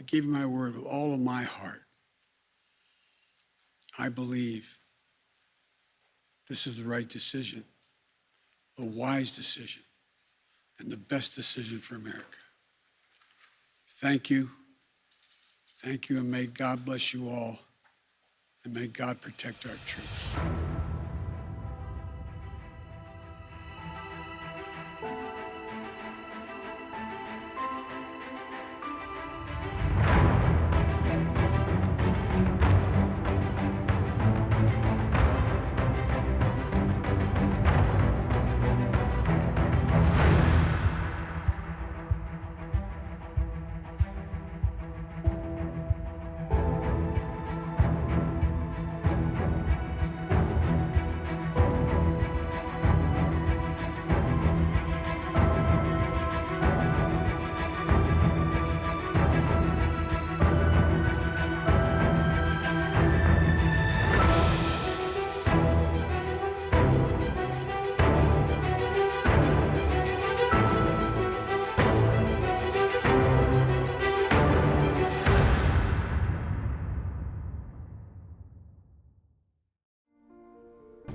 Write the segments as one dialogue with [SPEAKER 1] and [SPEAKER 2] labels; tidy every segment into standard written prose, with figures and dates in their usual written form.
[SPEAKER 1] I give you my word with all of my heart. I believe this is the right decision, a wise decision, and the best decision for America. Thank you. Thank you, and may God bless you all, and may God protect our troops.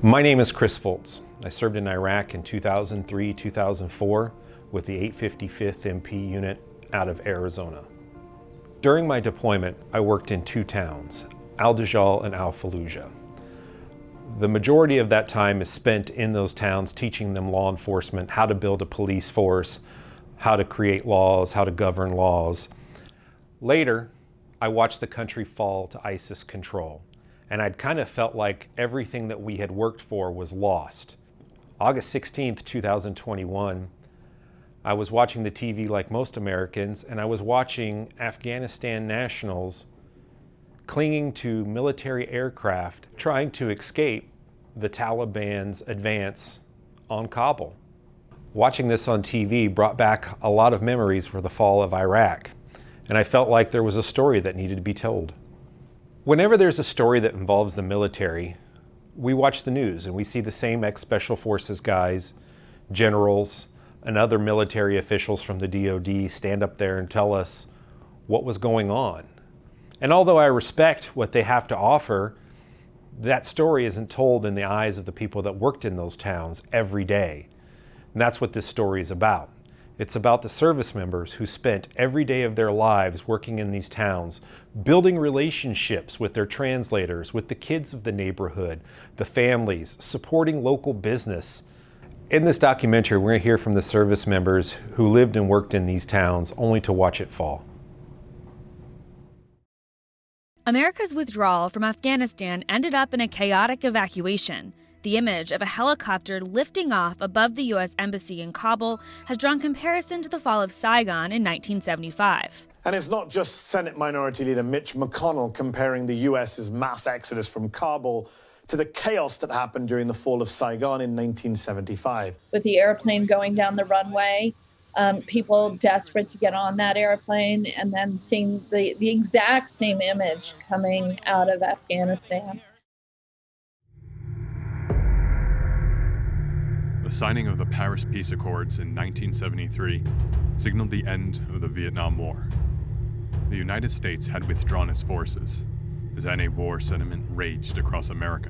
[SPEAKER 2] My name is Chris Foltz. I served in Iraq in 2003-2004 with the 855th MP unit out of Arizona. During my deployment, I worked in two towns, Al-Dajjal and Al-Fallujah. The majority of that time is spent in those towns teaching them law enforcement, how to build a police force, how to create laws, how to govern laws. Later, I watched the country fall to ISIS control. And I'd kind of felt like everything that we had worked for was lost. August 16th, 2021, I was watching the TV like most Americans, and I was watching Afghanistan nationals clinging to military aircraft, trying to escape the Taliban's advance on Kabul. Watching this on TV brought back a lot of memories for the fall of Iraq, and I felt like there was a story that needed to be told. Whenever there's a story that involves the military, we watch the news and we see the same ex-Special Forces guys, generals, and other military officials from the DoD stand up there and tell us what was going on. And although I respect what they have to offer, that story isn't told in the eyes of the people that worked in those towns every day. And that's what this story is about. It's about the service members who spent every day of their lives working in these towns, building relationships with their translators, with the kids of the neighborhood, the families, supporting local business. In this documentary, we're going to hear from the service members who lived and worked in these towns only to watch it fall.
[SPEAKER 3] America's withdrawal from Afghanistan ended up in a chaotic evacuation. The image of a helicopter lifting off above the U.S. Embassy in Kabul has drawn comparison to the fall of Saigon in 1975.
[SPEAKER 4] And it's not just Senate Minority Leader Mitch McConnell comparing the U.S.'s mass exodus from Kabul to the chaos that happened during the fall of Saigon in 1975.
[SPEAKER 5] With the airplane going down the runway, people desperate to get on that airplane, and then seeing the exact same image coming out of Afghanistan.
[SPEAKER 6] The signing of the Paris Peace Accords in 1973 signaled the end of the Vietnam War. The United States had withdrawn its forces as anti-war sentiment raged across America.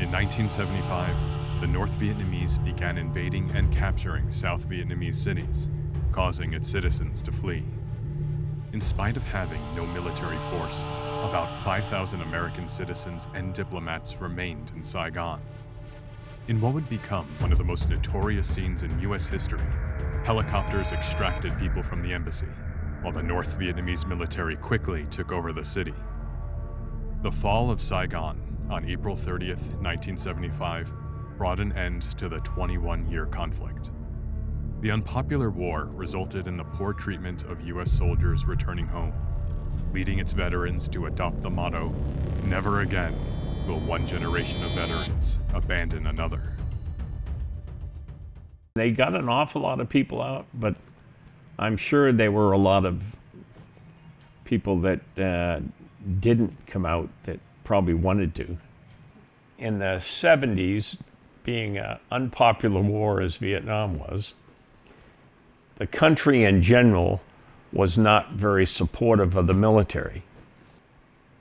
[SPEAKER 6] In 1975, the North Vietnamese began invading and capturing South Vietnamese cities, causing its citizens to flee. In spite of having no military force, about 5,000 American citizens and diplomats remained in Saigon. In what would become one of the most notorious scenes in U.S. history, helicopters extracted people from the embassy, while the North Vietnamese military quickly took over the city. The fall of Saigon on April 30th, 1975, brought an end to the 21-year conflict. The unpopular war resulted in the poor treatment of U.S. soldiers returning home, leading its veterans to adopt the motto, "Never again will one generation of veterans abandon another."
[SPEAKER 7] They got an awful lot of people out, but I'm sure there were a lot of people that didn't come out that probably wanted to. In the 70s, being an unpopular war as Vietnam was, the country in general was not very supportive of the military.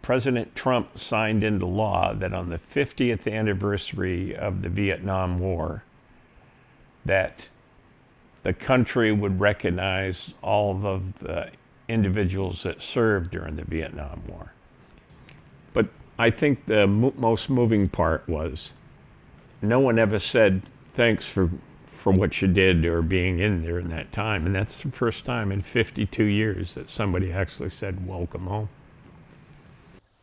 [SPEAKER 7] President Trump signed into law that on the 50th anniversary of the Vietnam War, that the country would recognize all of the individuals that served during the Vietnam War. But I think the most moving part was no one ever said thanks for what you did or being in there in that time. And that's the first time in 52 years that somebody actually said, welcome home.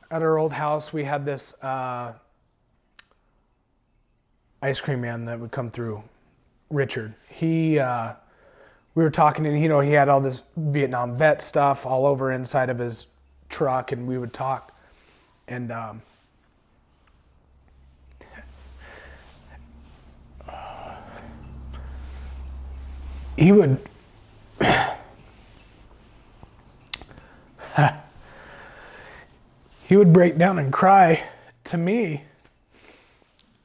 [SPEAKER 8] At our old house, we had this ice cream man that would come through, Richard. We were talking, and he had all this Vietnam vet stuff all over inside of his truck, and we would talk. And he would he would break down and cry to me,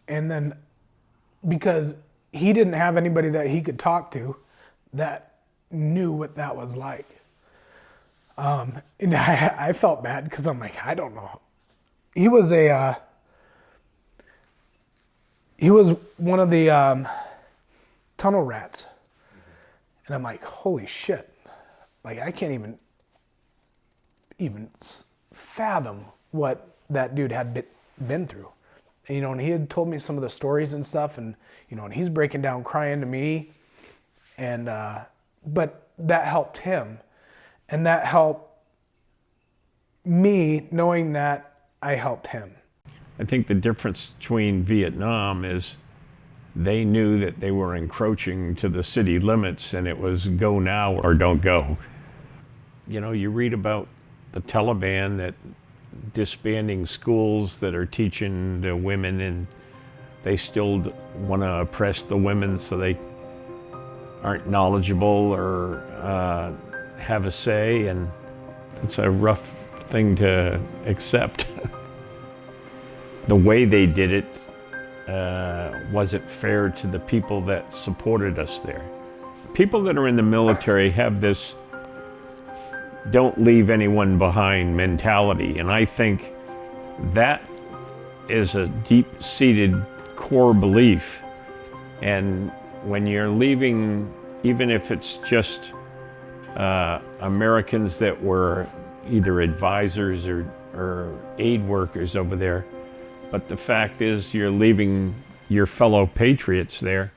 [SPEAKER 8] and then because he didn't have anybody that he could talk to that knew what that was like. And I felt bad because I'm like, I don't know. He was one of the tunnel rats. And I'm like, holy shit. Like, I can't even fathom what that dude had been through. And, and he had told me some of the stories and stuff, and, and he's breaking down crying to me. And, but that helped him. And that helped me knowing that I helped him.
[SPEAKER 7] I think the difference between Vietnam is they knew that they were encroaching to the city limits, and it was go now or don't go. You read about the Taliban that disbanding schools that are teaching the women, and they still want to oppress the women so they aren't knowledgeable or have a say, and it's a rough thing to accept. The way they did it wasn't fair to the people that supported us there. People that are in the military have this don't leave anyone behind mentality, and I think that is a deep-seated core belief. And when you're leaving, even if it's just Americans that were either advisors or aid workers over there, but the fact is you're leaving your fellow patriots there.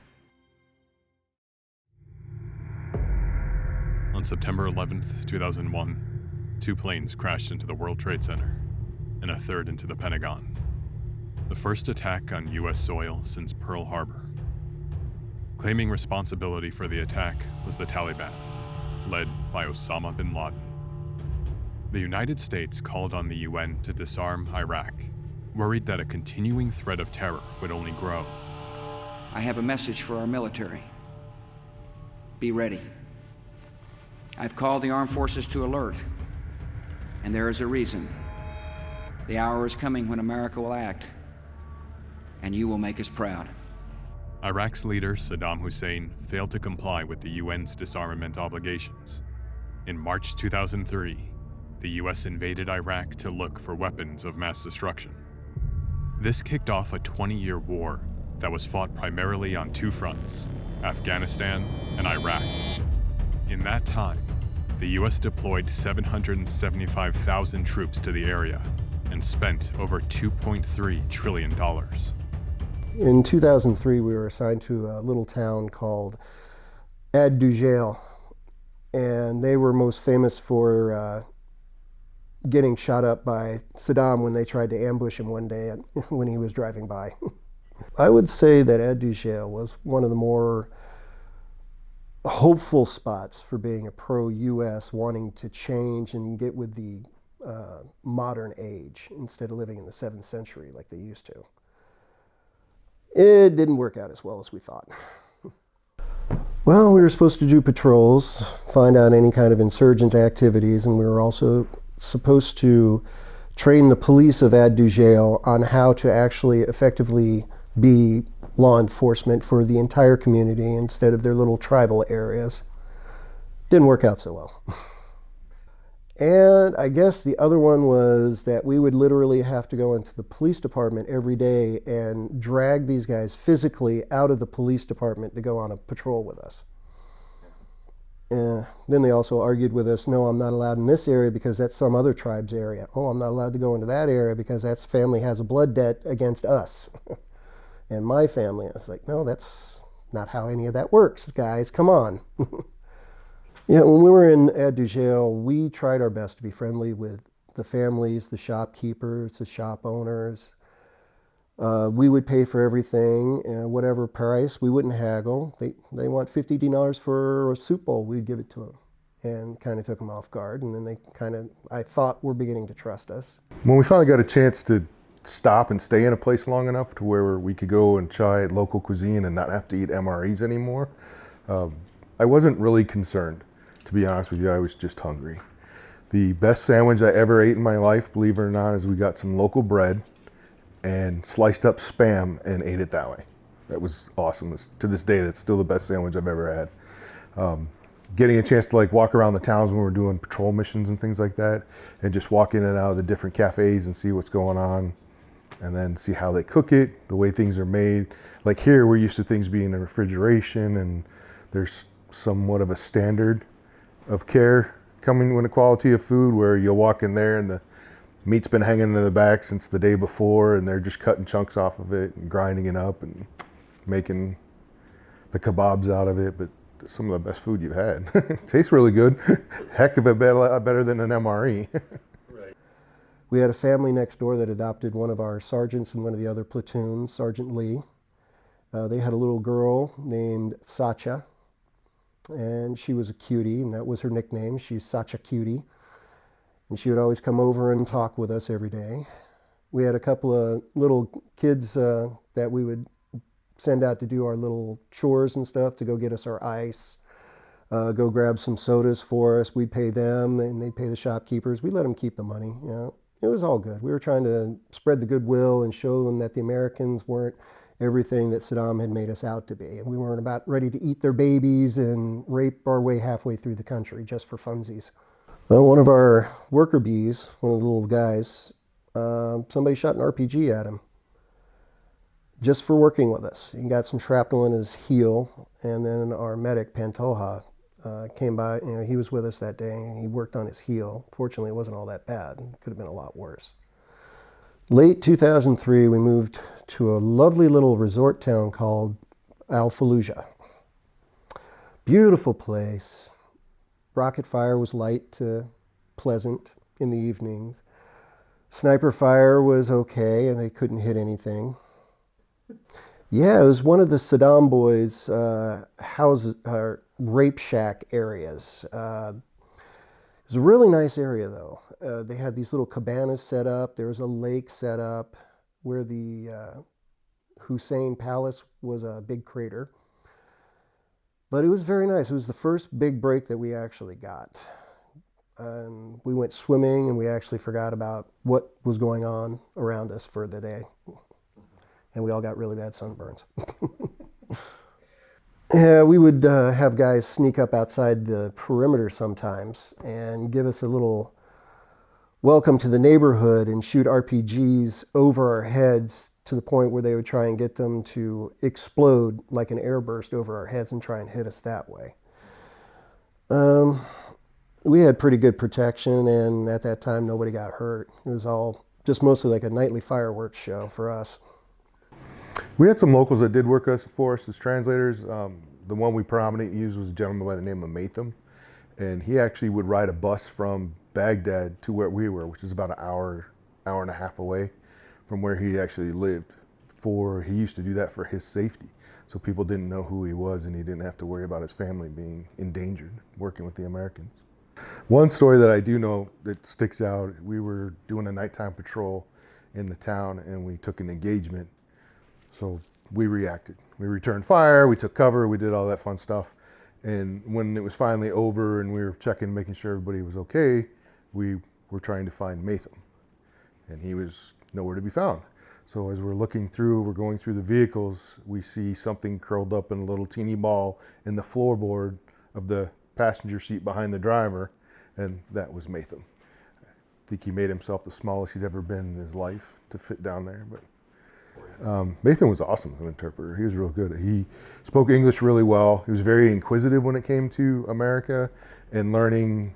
[SPEAKER 6] On September 11th, 2001, 2 planes crashed into the World Trade Center, and a third into the Pentagon. The first attack on U.S. soil since Pearl Harbor. Claiming responsibility for the attack was the Taliban, led by Osama bin Laden. The United States called on the UN to disarm Iraq, worried that a continuing threat of terror would only grow.
[SPEAKER 9] I have a message for our military. Be ready. I've called the armed forces to alert, and there is a reason. The hour is coming when America will act, and you will make us proud.
[SPEAKER 6] Iraq's leader, Saddam Hussein, failed to comply with the UN's disarmament obligations. In March 2003, the US invaded Iraq to look for weapons of mass destruction. This kicked off a 20-year war that was fought primarily on 2 fronts, Afghanistan and Iraq. In that time, the US deployed 775,000 troops to the area and spent over $2.3 trillion.
[SPEAKER 10] In 2003, we were assigned to a little town called Ad Dujail, and they were most famous for getting shot up by Saddam when they tried to ambush him one day when he was driving by. I would say that Ad Dujail was one of the more hopeful spots for being a pro-US, wanting to change and get with the modern age instead of living in the 7th century like they used to. It didn't work out as well as we thought. Well, we were supposed to do patrols, find out any kind of insurgent activities, and we were also supposed to train the police of Ad Dujail on how to actually effectively be law enforcement for the entire community instead of their little tribal areas. Didn't work out so well. And I guess the other one was that we would literally have to go into the police department every day and drag these guys physically out of the police department to go on a patrol with us. Then they also argued with us, no, I'm not allowed in this area because that's some other tribe's area. Oh, I'm not allowed to go into that area because that family has a blood debt against us and my family. I was like, no, that's not how any of that works, guys. Come on. Yeah, when we were in Ad Jail, we tried our best to be friendly with the families, the shopkeepers, the shop owners. We would pay for everything, whatever price. We wouldn't haggle. They want 50 dinars for a soup bowl. We'd give it to them, and kind of took them off guard. And then they kind of, I thought, were beginning to trust us.
[SPEAKER 11] When we finally got a chance to stop and stay in a place long enough to where we could go and try local cuisine and not have to eat MREs anymore, I wasn't really concerned. To be honest with you, I was just hungry. The best sandwich I ever ate in my life, believe it or not, is we got some local bread and sliced up Spam and ate it that way. That was awesome. To this day, that's still the best sandwich I've ever had. Getting a chance to walk around the towns when we're doing patrol missions and things like that, and just walk in and out of the different cafes and see what's going on, and then see how they cook it, the way things are made. Like here, we're used to things being in refrigeration, and there's somewhat of a standard of care coming with the quality of food, where you'll walk in there and the meat's been hanging in the back since the day before, and they're just cutting chunks off of it and grinding it up and making the kebabs out of it. But some of the best food you've had. Tastes really good. Heck of a better than an MRE.
[SPEAKER 10] Right. We had a family next door that adopted one of our sergeants in one of the other platoons, Sergeant Lee. They had a little girl named Sacha, and she was a cutie, and that was her nickname. She's Sacha Cutie. And she would always come over and talk with us every day. We had a couple of little kids that we would send out to do our little chores and stuff, to go get us our ice, go grab some sodas for us. We'd pay them, and they'd pay the shopkeepers. We let them keep the money. You know, it was all good. We were trying to spread the goodwill and show them that the Americans weren't everything that Saddam had made us out to be. And we weren't about ready to eat their babies and rape our way halfway through the country just for funsies. Well, one of our worker bees, one of the little guys, somebody shot an RPG at him just for working with us. He got some shrapnel in his heel, and then our medic, Pantoja, came by. You know, he was with us that day, and he worked on his heel. Fortunately, it wasn't all that bad. It could have been a lot worse. Late 2003, we moved to a lovely little resort town called Al-Fallujah. Beautiful place. Rocket fire was light to pleasant in the evenings. Sniper fire was okay, and they couldn't hit anything. Yeah, it was one of the Saddam boys' houses, rape shack areas. It was a really nice area, though. They had these little cabanas set up. There was a lake set up where the Hussein Palace was a big crater. But it was very nice. It was the first big break that we actually got. We went swimming, and we actually forgot about what was going on around us for the day. And we all got really bad sunburns. Yeah, we would have guys sneak up outside the perimeter sometimes and give us a little welcome to the neighborhood and shoot RPGs over our heads to the point where they would try and get them to explode like an airburst over our heads and try and hit us that way. We had pretty good protection, and at that time nobody got hurt. It was all just mostly like a nightly fireworks show for us.
[SPEAKER 11] We had some locals that did work for us as translators. The one we predominantly used was a gentleman by the name of Matham, and he actually would ride a bus from Baghdad to where we were, which is about an hour and a half away from where he actually lived. He used to do that for his safety, so people didn't know who he was, and he didn't have to worry about his family being endangered working with the Americans. One story that I do know that sticks out, we were doing a nighttime patrol in the town, and we took an engagement. So we reacted. We returned fire, we took cover, we did all that fun stuff. And when it was finally over and we were checking, making sure everybody was okay, we were trying to find Matham. And he was nowhere to be found. So as we're going through the vehicles, we see something curled up in a little teeny ball in the floorboard of the passenger seat behind the driver. and that was Matham. I think he made himself the smallest he's ever been in his life to fit down there, but Matham was awesome as an interpreter. He was real good. He spoke English really well. He was very inquisitive when it came to America and learning,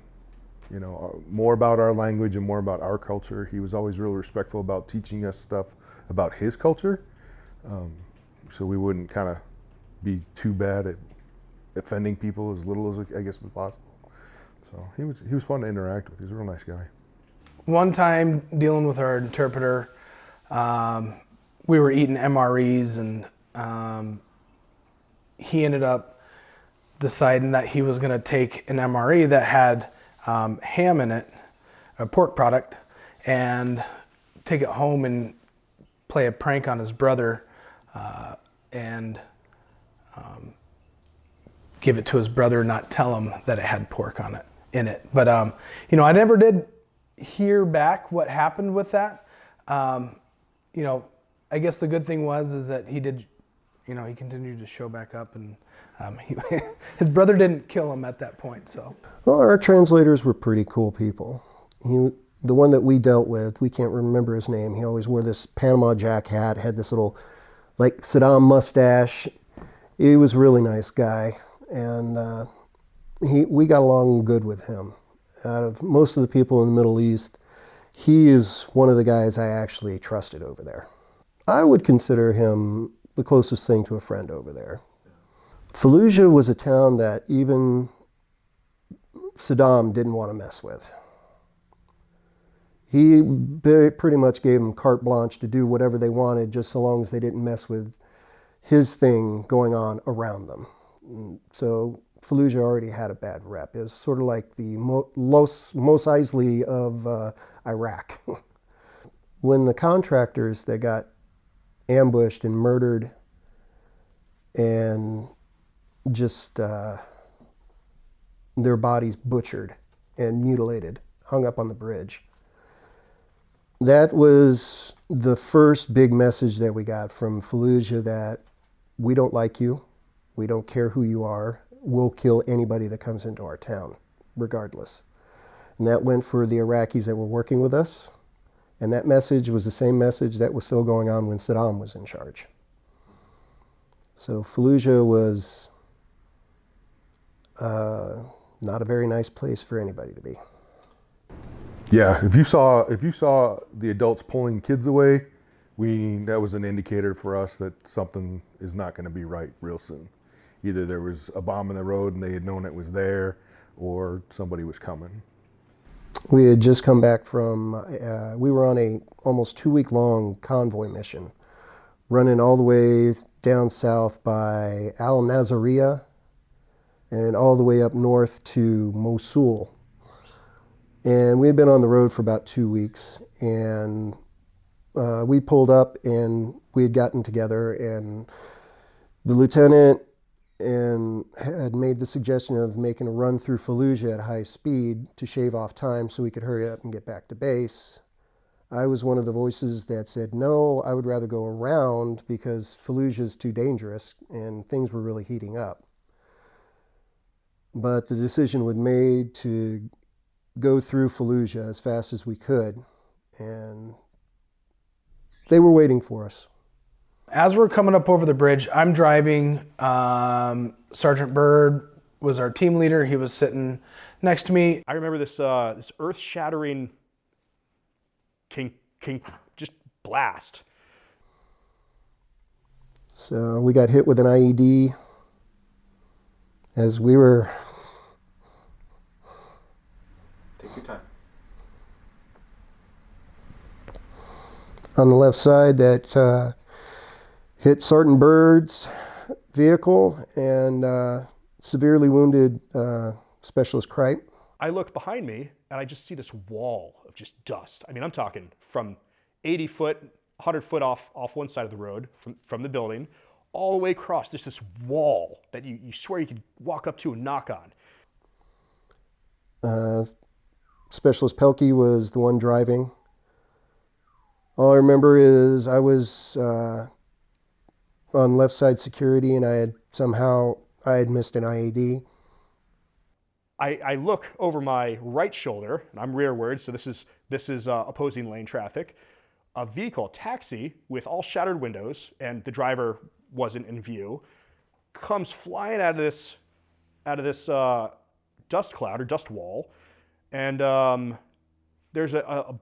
[SPEAKER 11] you know, more about our language and more about our culture. He was always really respectful about teaching us stuff about his culture, so we wouldn't kind of be too bad at offending people as little as I guess was possible. So he was fun to interact with. He was a real nice guy.
[SPEAKER 8] One time dealing with our interpreter, we were eating MREs, and he ended up deciding that he was going to take an MRE that had ham in it, a pork product, and take it home and play a prank on his brother and give it to his brother, not tell him that it had pork in it. But you know, I never did hear back what happened with that. You know, I guess the good thing is that he did, you know, he continued to show back up, and his brother didn't kill him at that point. So,
[SPEAKER 10] well, our translators were pretty cool people. The one that we dealt with, we can't remember his name. He always wore this Panama Jack hat, had this little, like, Saddam mustache. He was a really nice guy, and we got along good with him. Out of most of the people in the Middle East, he is one of the guys I actually trusted over there. I would consider him the closest thing to a friend over there. Fallujah was a town that even Saddam didn't want to mess with. He pretty much gave them carte blanche to do whatever they wanted, just so long as they didn't mess with his thing going on around them. So Fallujah already had a bad rep. It was sort of like the Mos Eisley of Iraq. When the contractors that got ambushed and murdered and just their bodies butchered and mutilated, hung up on the bridge, that was the first big message that we got from Fallujah, that we don't like you, we don't care who you are, we'll kill anybody that comes into our town, regardless. And that went for the Iraqis that were working with us, and that message was the same message that was still going on when Saddam was in charge. So Fallujah was not a very nice place for anybody to be.
[SPEAKER 11] Yeah, if you saw the adults pulling kids away, that was an indicator for us that something is not going to be right real soon. Either there was a bomb in the road and they had known it was there, or somebody was coming.
[SPEAKER 10] We had just come back from, we were on a almost 2-week-long convoy mission, running all the way down south by Al Nazariya and all the way up north to Mosul. And we had been on the road for about 2 weeks, and we pulled up and we had gotten together, and the lieutenant had made the suggestion of making a run through Fallujah at high speed to shave off time so we could hurry up and get back to base. I was one of the voices that said, no, I would rather go around because Fallujah is too dangerous, and things were really heating up. But the decision was made to go through Fallujah as fast as we could, and they were waiting for us.
[SPEAKER 8] As we're coming up over the bridge, I'm driving. Sergeant Bird was our team leader. He was sitting next to me.
[SPEAKER 2] I remember this earth-shattering just blast.
[SPEAKER 10] So we got hit with an IED as we were...
[SPEAKER 2] Take your time.
[SPEAKER 10] On the left side, that hit Sergeant Bird's vehicle and severely wounded Specialist Kripe.
[SPEAKER 2] I look behind me and I just see this wall of just dust. I mean, I'm talking from 80 foot, 100 foot off one side of the road from the building, all the way across, just this wall that you swear you could walk up to and knock on.
[SPEAKER 10] Specialist Pelkey was the one driving. All I remember is I was on left side security, and I had missed an IED.
[SPEAKER 12] I look over my right shoulder, and I'm rearward, so this is opposing lane traffic. A vehicle, a taxi with all shattered windows, and the driver wasn't in view, comes flying out of this dust cloud or dust wall, and there's a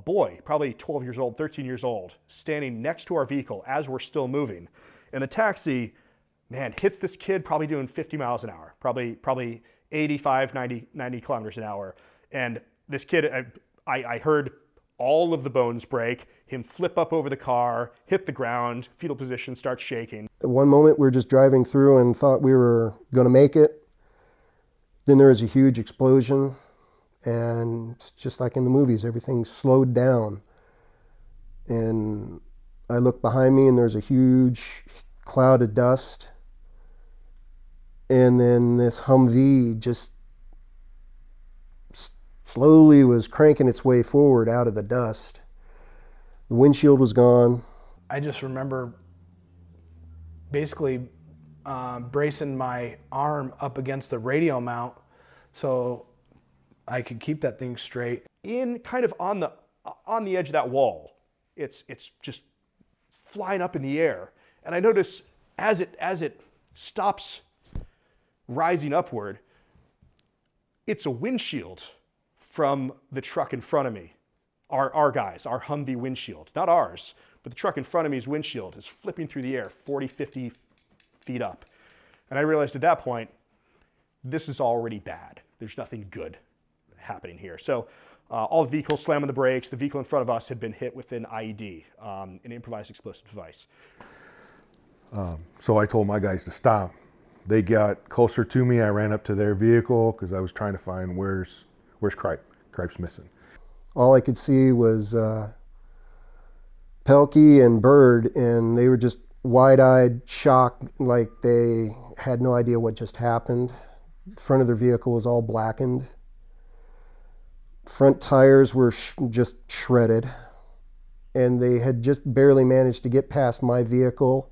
[SPEAKER 12] boy, probably 12 years old, 13 years old, standing next to our vehicle as we're still moving, and the taxi, man, hits this kid probably doing 50 miles an hour, probably 85, 90 kilometers an hour. And this kid, I heard all of the bones break, him flip up over the car, hit the ground, fetal position, start shaking.
[SPEAKER 10] At one moment, we were just driving through and thought we were going to make it. Then there was a huge explosion, and it's just like in the movies, everything slowed down. And I looked behind me, and there's a huge cloud of dust. And then this Humvee just slowly was cranking its way forward out of the dust. The windshield was gone.
[SPEAKER 8] I just remember basically bracing my arm up against the radio mount so I could keep that thing straight.
[SPEAKER 12] In kind of on the edge of that wall, it's just flying up in the air. And I notice as it stops rising upward, it's a windshield from the truck in front of me. Our guys, our Humvee windshield, not ours, but the truck in front of me's windshield is flipping through the air 40, 50 feet up. And I realized at that point, this is already bad. There's nothing good happening here. So all the vehicles slam on the brakes. The vehicle in front of us had been hit with an IED, an improvised explosive device.
[SPEAKER 11] So I told my guys to stop. They got closer to me. I ran up to their vehicle because I was trying to find where's Kripe. Kripe's missing.
[SPEAKER 10] All I could see was Pelkey and Bird, and they were just wide-eyed, shocked, like they had no idea what just happened. The front of their vehicle was all blackened. Front tires were just shredded, and they had just barely managed to get past my vehicle.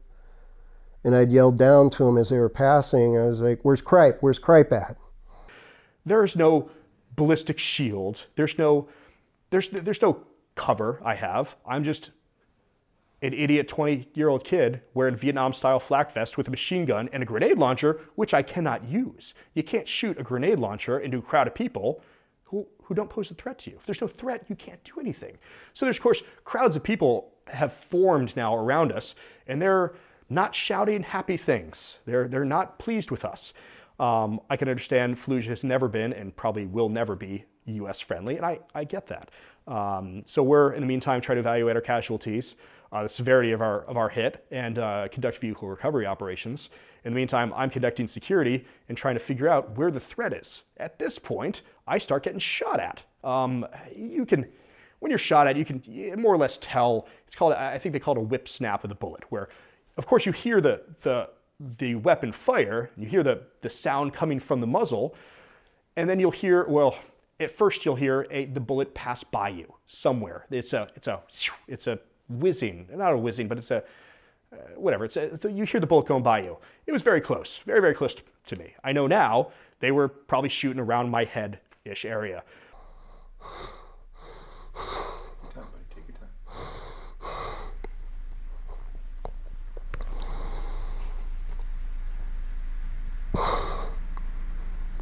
[SPEAKER 10] And I'd yelled down to them as they were passing. I was like, "Where's Kripe? Where's Kripe at?"
[SPEAKER 12] There's no ballistic shield. There's no cover I have. I'm just an idiot 20-year-old kid wearing Vietnam-style flak vest with a machine gun and a grenade launcher, which I cannot use. You can't shoot a grenade launcher into a crowd of people who don't pose a threat to you. If there's no threat, you can't do anything. So there's, of course, crowds of people have formed now around us, and they're not shouting happy things. They're not pleased with us. I can understand Fallujah has never been and probably will never be U.S. friendly, and I get that. So we're, in the meantime, trying to evaluate our casualties, the severity of our hit, and conduct vehicle recovery operations. In the meantime, I'm conducting security and trying to figure out where the threat is. At this point, I start getting shot at. When you're shot at, you can more or less tell. It's called, I think they call it a whip snap of the bullet, where, of course, you hear the weapon fire, you hear the sound coming from the muzzle, and then you'll hear, well, at first you'll hear the bullet pass by you somewhere. It's a whizzing, not a whizzing, but it's a whatever. You hear the bullet going by you. It was very close, very, very close to me. I know now they were probably shooting around my head-ish area.
[SPEAKER 11] Take your time.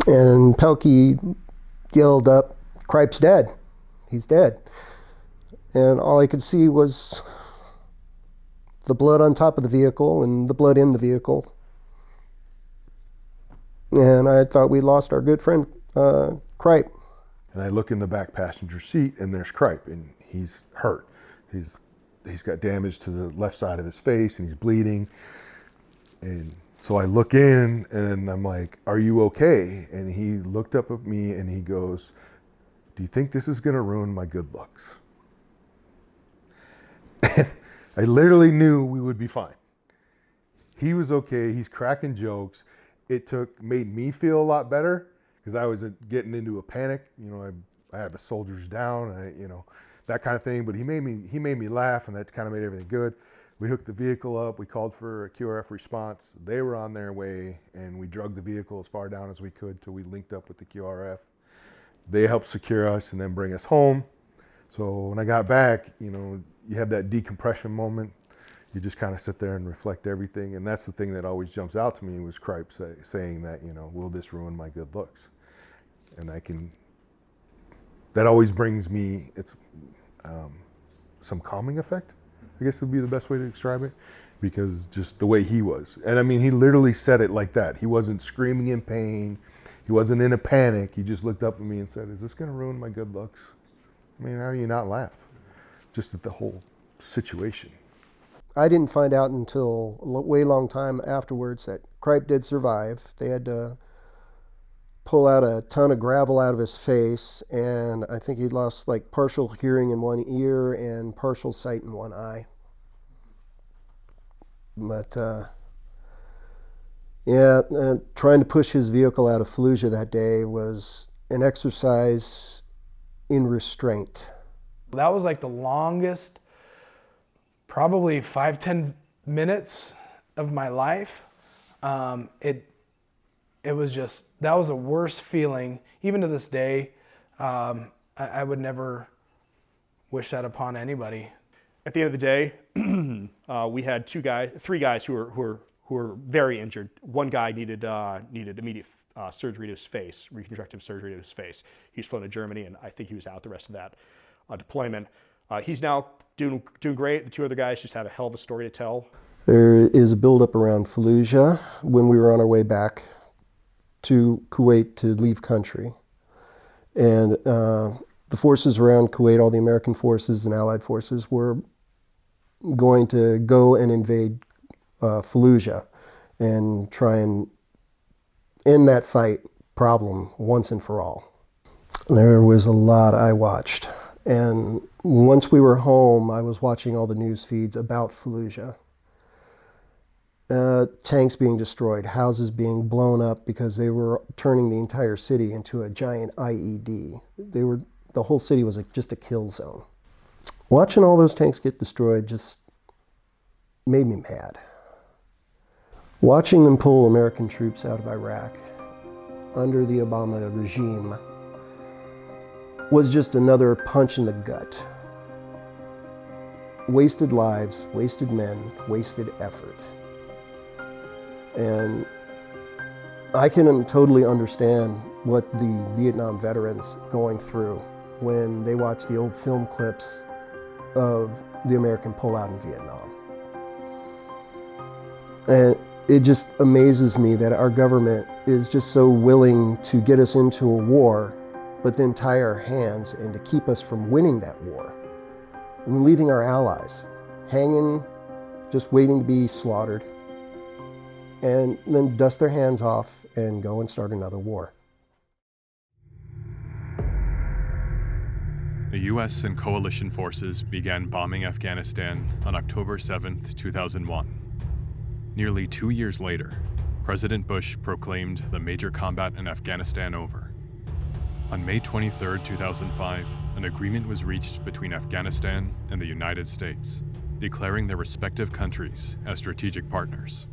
[SPEAKER 10] And Pelkey yelled up, "Kripe's dead. He's dead." And all I could see was the blood on top of the vehicle and the blood in the vehicle. And I thought we lost our good friend, Kripe.
[SPEAKER 11] And I look in the back passenger seat, and there's Kripe, and he's hurt. He's got damage to the left side of his face, and he's bleeding. And so I look in, and I'm like, "Are you okay?" And he looked up at me, and he goes, "Do you think this is going to ruin my good looks?" And I literally knew we would be fine. He was okay. He's cracking jokes. It made me feel a lot better because I was getting into a panic. You know, I had the soldiers down, that kind of thing. But he made me laugh, and that kind of made everything good. We hooked the vehicle up, we called for a QRF response. They were on their way, and we drug the vehicle as far down as we could till we linked up with the QRF. They helped secure us and then bring us home. So when I got back, you have that decompression moment. You just kind of sit there and reflect everything. And that's the thing that always jumps out to me was Cripe saying that, will this ruin my good looks? And that always brings me, some calming effect, I guess would be the best way to describe it, because just the way he was. And I mean, he literally said it like that. He wasn't screaming in pain. He wasn't in a panic. He just looked up at me and said, is this going to ruin my good looks? I mean, how do you not laugh? Just at the whole situation.
[SPEAKER 10] I didn't find out until a way long time afterwards that Cripe did survive. They had to pull out a ton of gravel out of his face, and I think he lost like partial hearing in one ear and partial sight in one eye. But trying to push his vehicle out of Fallujah that day was an exercise in restraint.
[SPEAKER 8] That was like the longest, probably 5-10 minutes of my life. It was just, that was the worst feeling. Even to this day, I would never wish that upon anybody.
[SPEAKER 12] At the end of the day, we had three guys who were very injured. One guy needed immediate surgery to his face, reconstructive surgery to his face. He was flown to Germany, and I think he was out the rest of that deployment. He's now doing great. The two other guys just have a hell of a story to tell.
[SPEAKER 10] There is a buildup around Fallujah when we were on our way back to Kuwait to leave country. And the forces around Kuwait, all the American forces and Allied forces, were going to go and invade Fallujah and try and end that fight problem once and for all. There was a lot I watched. And once we were home, I was watching all the news feeds about Fallujah. Tanks being destroyed, houses being blown up because they were turning the entire city into a giant IED. The whole city was just a kill zone. Watching all those tanks get destroyed just made me mad. Watching them pull American troops out of Iraq under the Obama regime was just another punch in the gut. Wasted lives, wasted men, wasted effort. And I can totally understand what the Vietnam veterans going through when they watch the old film clips of the American pullout in Vietnam. And it just amazes me that our government is just so willing to get us into a war, but then tie our hands and to keep us from winning that war. And leaving our allies hanging, just waiting to be slaughtered, and then dust their hands off and go and start another war.
[SPEAKER 6] The U.S. and coalition forces began bombing Afghanistan on October 7, 2001. Nearly 2 years later, President Bush proclaimed the major combat in Afghanistan over. On May 23, 2005, an agreement was reached between Afghanistan and the United States, declaring their respective countries as strategic partners.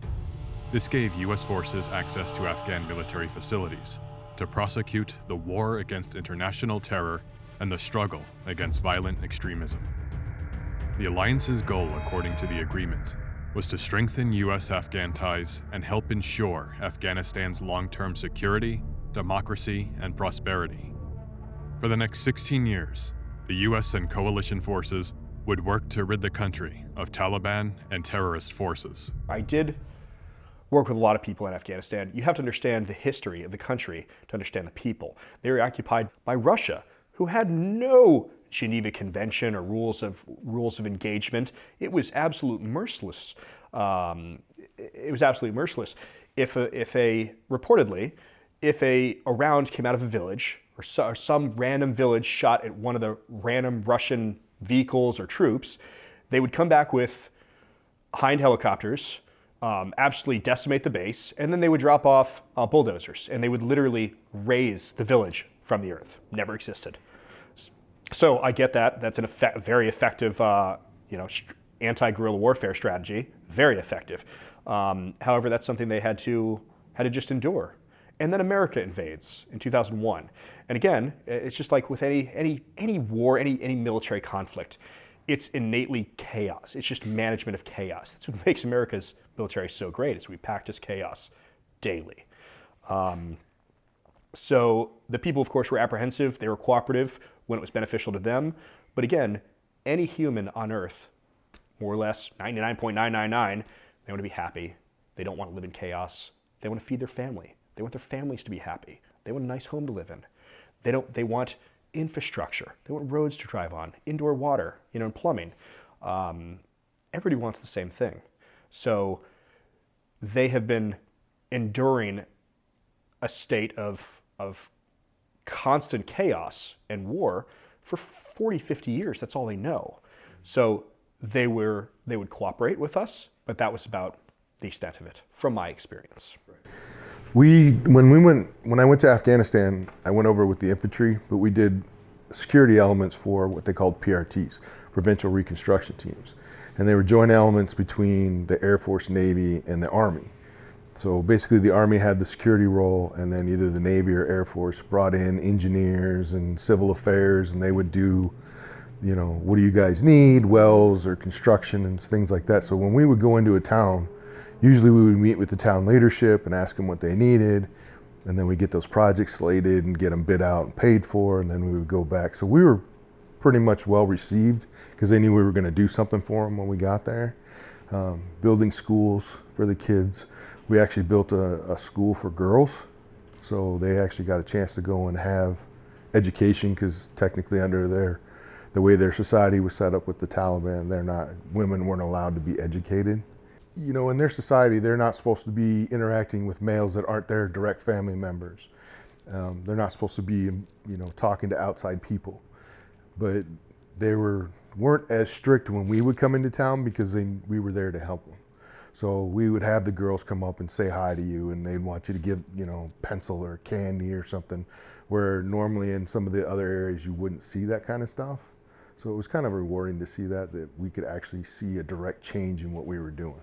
[SPEAKER 6] This gave U.S. forces access to Afghan military facilities to prosecute the war against international terror and the struggle against violent extremism. The alliance's goal, according to the agreement, was to strengthen U.S.-Afghan ties and help ensure Afghanistan's long-term security, democracy, and prosperity. For the next 16 years, the U.S. and coalition forces would work to rid the country of Taliban and terrorist forces.
[SPEAKER 12] I did work with a lot of people in Afghanistan. You have to understand the history of the country to understand the people. They were occupied by Russia, who had no Geneva Convention or rules of engagement. It was absolute merciless. It was absolutely merciless. If a round came out of a village, or some random village shot at one of the random Russian vehicles or troops, they would come back with Hind helicopters, absolutely decimate the base, and then they would drop off bulldozers, and they would literally raze the village from the earth. Never existed. So I get that. That's very effective, anti-guerrilla warfare strategy, very effective. However, that's something they had to just endure. And then America invades in 2001. And again, it's just like with any war, any military conflict, it's innately chaos. It's just management of chaos. That's what makes America's military so great, is we practice chaos daily. So the people, of course, were apprehensive. They were cooperative when it was beneficial to them. But again, any human on Earth, more or less 99.999, they want to be happy. They don't want to live in chaos. They want to feed their family. They want their families to be happy. They want a nice home to live in. They want infrastructure. They want roads to drive on, indoor water, and plumbing. Everybody wants the same thing. So they have been enduring a state of constant chaos and war for 40, 50 years. That's all they know. So they would cooperate with us, but that was about the extent of it, from my experience.
[SPEAKER 11] When I went to Afghanistan, I went over with the infantry, but we did security elements for what they called PRTs, Provincial Reconstruction Teams. And they were joint elements between the Air Force, Navy, and the Army. So basically the Army had the security role, and then either the Navy or Air Force brought in engineers and civil affairs, and they would do, what do you guys need, wells or construction and things like that. So when we would go into a town, usually we would meet with the town leadership and ask them what they needed, and then we get those projects slated and get them bid out and paid for, and then we would go back. So we were pretty much well received because they knew we were going to do something for them when we got there. Building schools for the kids. We actually built a school for girls, so they actually got a chance to go and have education, because technically under the way their society was set up with the Taliban, women weren't allowed to be educated. In their society, they're not supposed to be interacting with males that aren't their direct family members. They're not supposed to be, talking to outside people. But they weren't as strict when we would come into town, because we were there to help them. So we would have the girls come up and say hi to you, and they'd want you to give, pencil or candy or something, where normally in some of the other areas you wouldn't see that kind of stuff. So it was kind of rewarding to see that we could actually see a direct change in what we were doing.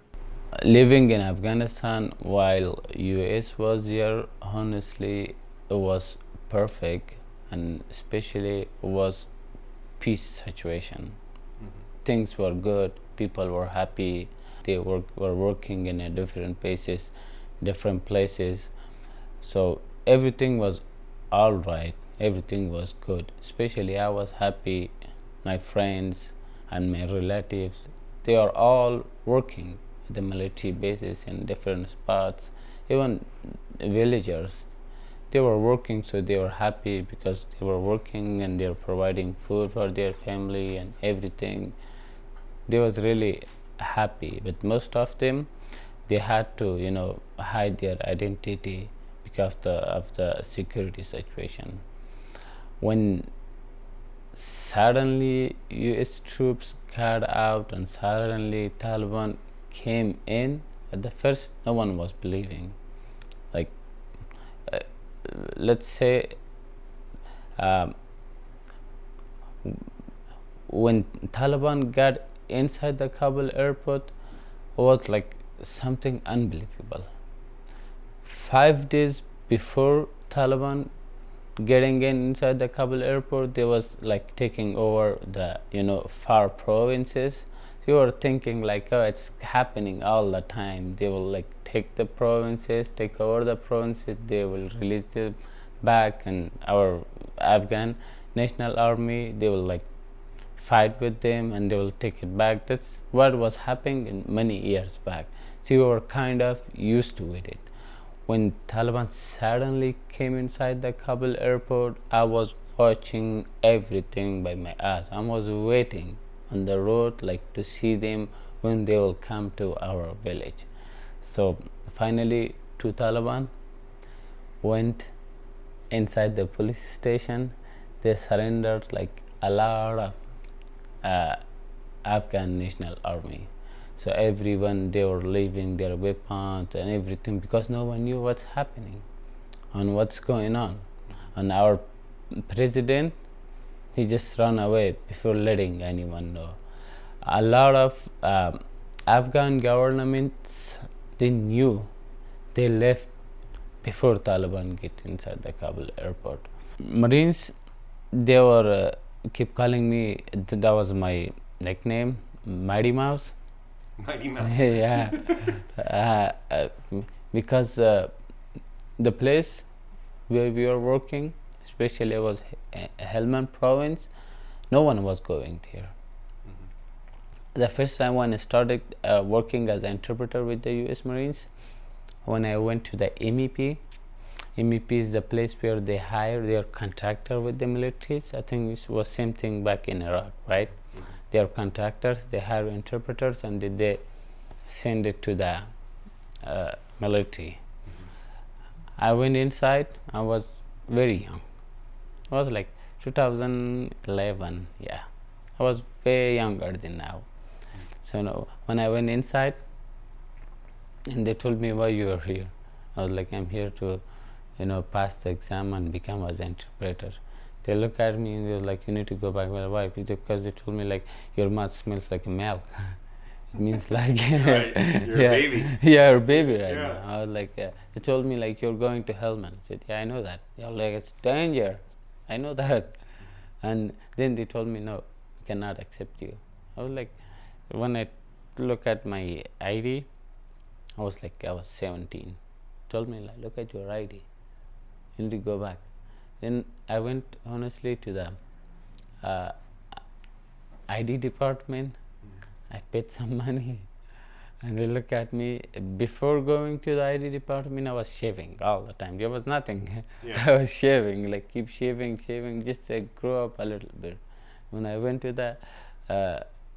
[SPEAKER 13] Living in Afghanistan while US was here, honestly, it was perfect, and especially it was peace situation. Things were good, people were happy, they were working in different places, so everything was all right, everything was good. Especially I was happy, my friends and my relatives, they are all working at the military bases in different spots. Even villagers, they were working, so they were happy because they were working and they were providing food for their family and everything. They was really happy, but most of them, they had to hide their identity because of the security situation. When suddenly US troops got out and suddenly Taliban came in, at the first no one was believing. Like let's say when Taliban got inside the Kabul airport, it was like something unbelievable. 5 days before Taliban getting inside the Kabul airport, they was like taking over the far provinces. You were thinking like, oh, it's happening all the time. They will like take the provinces, take over the provinces, they will release them back, and our Afghan National Army, they will like fight with them and they will take it back. That's what was happening in many years back. So we were kind of used to it. When Taliban suddenly came inside the Kabul airport, I was watching everything by my eyes. I was waiting on the road like to see them when they will come to our village. So finally, two Taliban went inside the police station. They surrendered like a lot of Afghan National Army. So everyone, they were leaving their weapons and everything because no one knew what's happening and what's going on. And our president, he just ran away before letting anyone know. a lot of Afghan governments, they knew, they left before Taliban get inside the Kabul airport. Marines, they were keep calling me, that was my nickname, Mighty Mouse.
[SPEAKER 2] Mighty Mouse.
[SPEAKER 13] Yeah, because the place where we were working, especially was Helmand province, no one was going there. The first time when I started working as an interpreter with the US Marines, when I went to the MEP is the place where they hire their contractor with the militaries. I think it was same thing back in Iraq, right? They are contractors, they hire interpreters, and they send it to the military. I went inside, I was very young. I was like 2011, yeah. I was way younger than now. So no, when I went inside, and they told me why you are here, I was like, I'm here to, pass the exam and become as an interpreter. They look at me and they're like, you need to go back. Well, why? Because they told me like, your mouth smells like milk. It means like,
[SPEAKER 2] right. You're a baby.
[SPEAKER 13] Yeah, you're a baby right now. I was like, yeah. They told me like, you're going to Helmand. I said, yeah, I know that. They're like, it's danger. I know that. And then they told me, no, we cannot accept you. I was like, when I look at my ID, I was 17. Told me like, look at your ID. You need to go back. Then I went honestly to the ID department. I paid some money, and they look at me. Before going to the ID department, I was shaving all the time. There was nothing.
[SPEAKER 2] Yeah.
[SPEAKER 13] I was shaving, keep shaving, just to grow up a little bit. When I went to the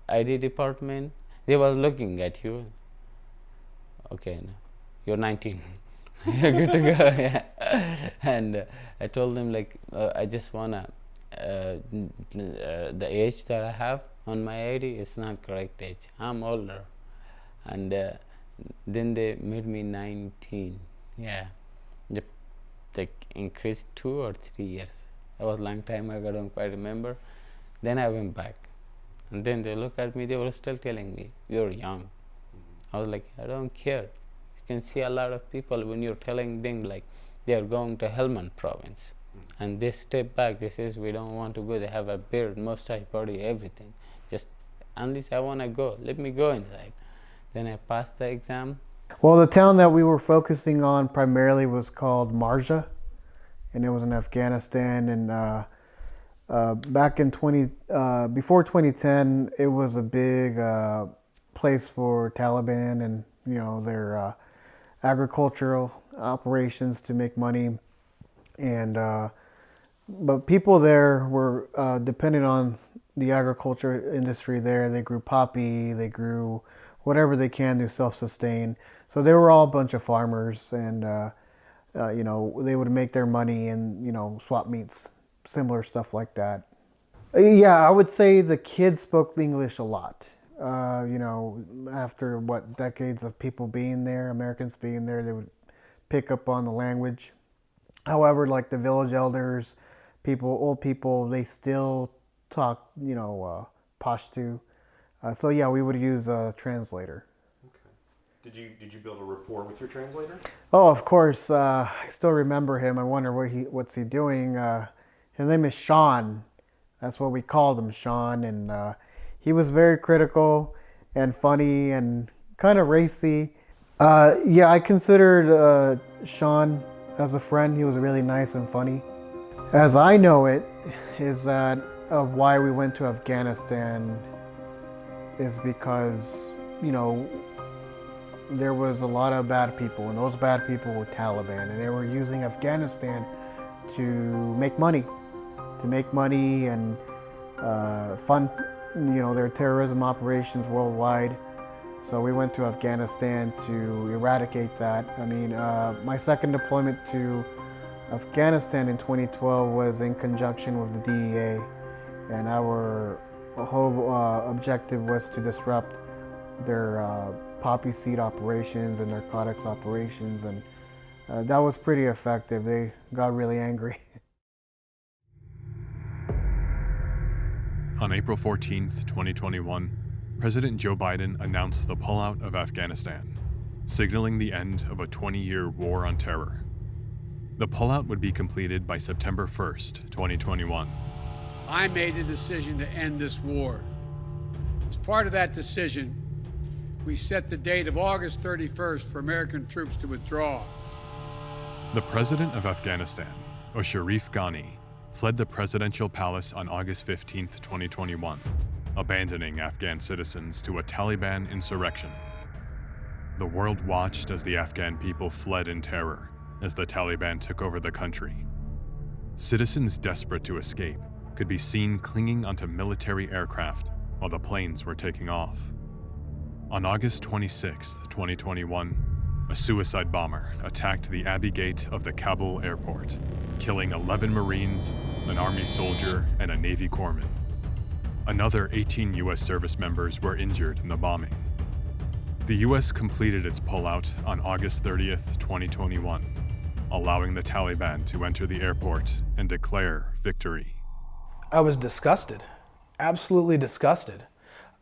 [SPEAKER 13] ID department, they were looking at you. Okay, no, you're 19. You're good to go. Yeah. And I told them I just wanna the age that I have on my ID is not correct age. I'm older. And then they made me 19. Yeah, they increased 2 or 3 years. That was a long time ago, I don't quite remember. Then I went back, and then they look at me, they were still telling me, you're young. I was like, I don't care. You can see a lot of people when you're telling them they are going to Helmand province, and they step back, they says, we don't want to go. They have a beard, mustache, body, everything. Just, unless I want to go, let me go inside. Then I passed the exam.
[SPEAKER 14] Well, the town that we were focusing on primarily was called Marja, and it was in Afghanistan. And back in before 2010, it was a big place for Taliban and their agricultural operations to make money. And but people there were dependent on the agriculture industry there. They grew poppy, they grew whatever they can to self-sustain. So they were all a bunch of farmers, and they would make their money and swap meats, similar stuff like that. Yeah, I would say the kids spoke English a lot. After decades of people being there, Americans being there, they would pick up on the language. However, like the village elders, old people, they still talk, Pashto. So yeah, we would use a translator.
[SPEAKER 2] Okay. Did you build a rapport with your translator?
[SPEAKER 14] Oh, of course. I still remember him. I wonder what's he doing. His name is Sean. That's what we called him, Sean. And he was very critical and funny and kind of racy. Yeah, I considered Sean as a friend. He was really nice and funny. As I know it, is that why we went to Afghanistan is because, there was a lot of bad people, and those bad people were Taliban, and they were using Afghanistan to make money and fund, their terrorism operations worldwide. So we went to Afghanistan to eradicate that. I mean, my second deployment to Afghanistan in 2012 was in conjunction with the DEA, and our whole objective was to disrupt their poppy seed operations and narcotics operations, and that was pretty effective. They got really angry.
[SPEAKER 6] On April 14th, 2021, President Joe Biden announced the pullout of Afghanistan, signaling the end of a 20-year war on terror. The pullout would be completed by September 1st, 2021.
[SPEAKER 1] I made the decision to end this war. As part of that decision, we set the date of August 31st for American troops to withdraw.
[SPEAKER 6] The president of Afghanistan, Ashraf Ghani, fled the presidential palace on August 15, 2021, abandoning Afghan citizens to a Taliban insurrection. The world watched as the Afghan people fled in terror as the Taliban took over the country. Citizens desperate to escape could be seen clinging onto military aircraft while the planes were taking off. On August 26, 2021, a suicide bomber attacked the Abbey Gate of the Kabul airport, killing 11 Marines, an Army soldier, and a Navy corpsman. Another 18 U.S. service members were injured in the bombing. The U.S. completed its pullout on August 30th, 2021, allowing the Taliban to enter the airport and declare victory.
[SPEAKER 8] I was disgusted, absolutely disgusted.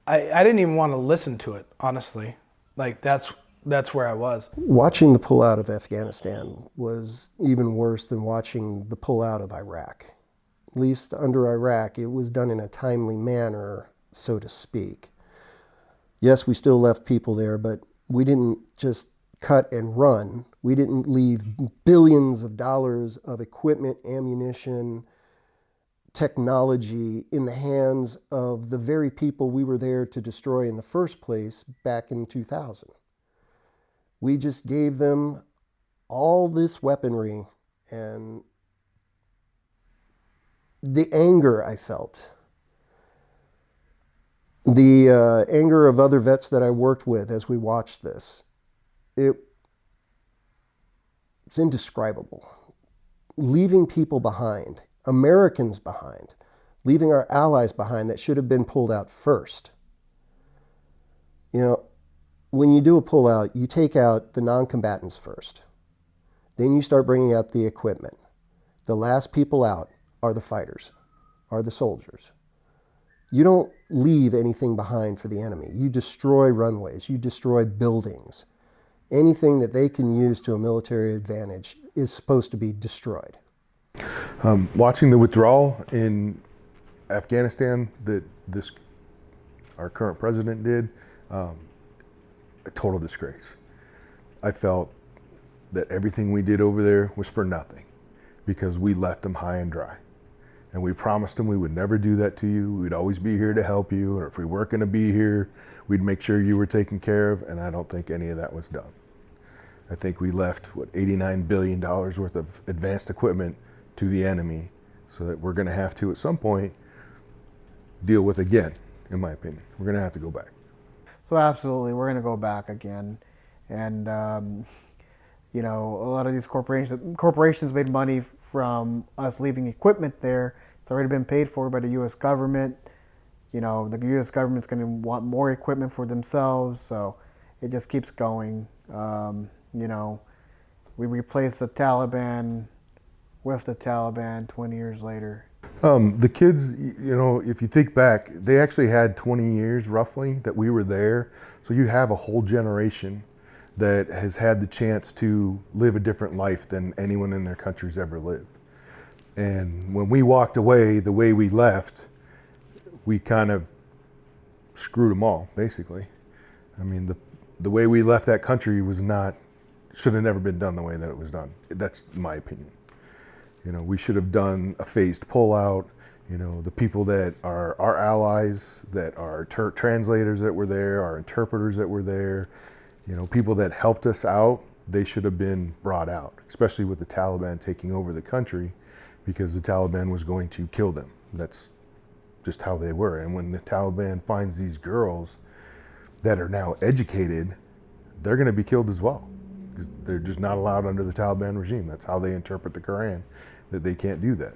[SPEAKER 8] I didn't even want to listen to it, honestly. Like, that's where I was.
[SPEAKER 10] Watching the pullout of Afghanistan was even worse than watching the pullout of Iraq. At least under Iraq, it was done in a timely manner, so to speak. Yes, we still left people there, but we didn't just cut and run. We didn't leave billions of dollars of equipment, ammunition, technology in the hands of the very people we were there to destroy in the first place back in 2000. We just gave them all this weaponry, and the anger I felt, the anger of other vets that I worked with as we watched this, it's indescribable. Leaving people behind, Americans behind, leaving our allies behind that should have been pulled out first. You know, when you do a pullout, you take out the non-combatants first. Then you start bringing out the equipment. The last people out are the fighters, are the soldiers. You don't leave anything behind for the enemy. You destroy runways, you destroy buildings. Anything that they can use to a military advantage is supposed to be destroyed.
[SPEAKER 11] Watching the withdrawal in Afghanistan that our current president did, a total disgrace. I felt that everything we did over there was for nothing because we left them high and dry. And we promised them we would never do that to you. We'd always be here to help you. Or if we weren't going to be here, we'd make sure you were taken care of. And I don't think any of that was done. I think we left, $89 billion worth of advanced equipment to the enemy so that we're going to have to, at some point, deal with again, in my opinion. We're going to have to go back.
[SPEAKER 14] So absolutely, we're going to go back again. And, you know, a lot of these corporations made money from us leaving equipment there. It's already been paid for by the U.S. government. You know, the U.S. government's going to want more equipment for themselves, so it just keeps going. You know, we replaced the Taliban with the Taliban 20 years later.
[SPEAKER 11] The kids, you know, if you think back, they actually had 20 years roughly that we were there. So you have a whole generation that has had the chance to live a different life than anyone in their country's ever lived. And when we walked away the way we left, we kind of screwed them all, basically. I mean, the way we left that country should have never been done the way that it was done. That's my opinion. You know, we should have done a phased pullout. You know, the people that are our allies, that are translators that were there, our interpreters that were there, you know, people that helped us out, they should have been brought out, especially with the Taliban taking over the country, because the Taliban was going to kill them. That's just how they were. And when the Taliban finds these girls that are now educated, they're going to be killed as well, because they're just not allowed under the Taliban regime. That's how they interpret the Quran, that they can't do that.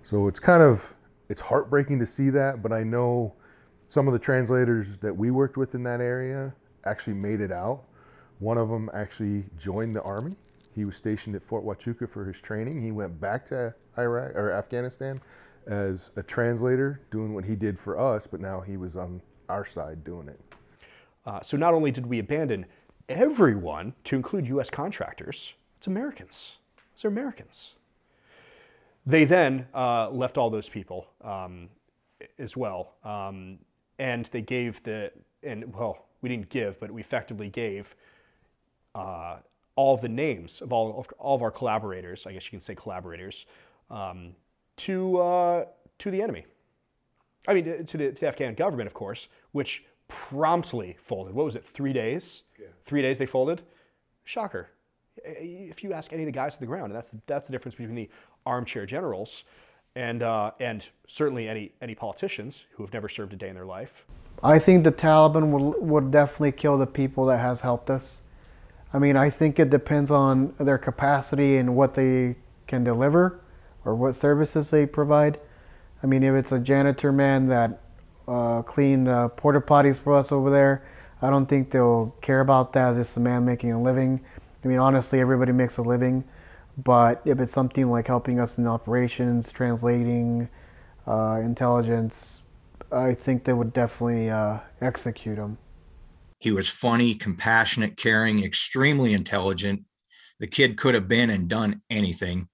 [SPEAKER 11] So it's heartbreaking to see that, but I know some of the translators that we worked with in that area actually made it out. One of them actually joined the army. He was stationed at Fort Huachuca for his training. He went back to Iraq or Afghanistan as a translator, doing what he did for us, but now he was on our side doing it.
[SPEAKER 12] So not only did we abandon everyone, to include U.S. contractors, it's Americans. They're Americans. They then left all those people as well, and they gave we didn't give, but we effectively gave all the names of all of our collaborators, I guess you can say collaborators, to the enemy. I mean, to the Afghan government, of course, which promptly folded. What was it, 3 days? Yeah. 3 days they folded? Shocker. If you ask any of the guys on the ground, and that's the difference between the armchair generals and certainly any politicians who have never served a day in their life.
[SPEAKER 14] I think the Taliban would definitely kill the people that has helped us. I mean, I think it depends on their capacity and what they can deliver or what services they provide. I mean, if it's a janitor man that cleaned porta potties for us over there, I don't think they'll care about that as just a man making a living. I mean, honestly, everybody makes a living, but if it's something like helping us in operations, translating, intelligence, I think they would definitely execute him.
[SPEAKER 15] He was funny, compassionate, caring, extremely intelligent. The kid could have been and done anything.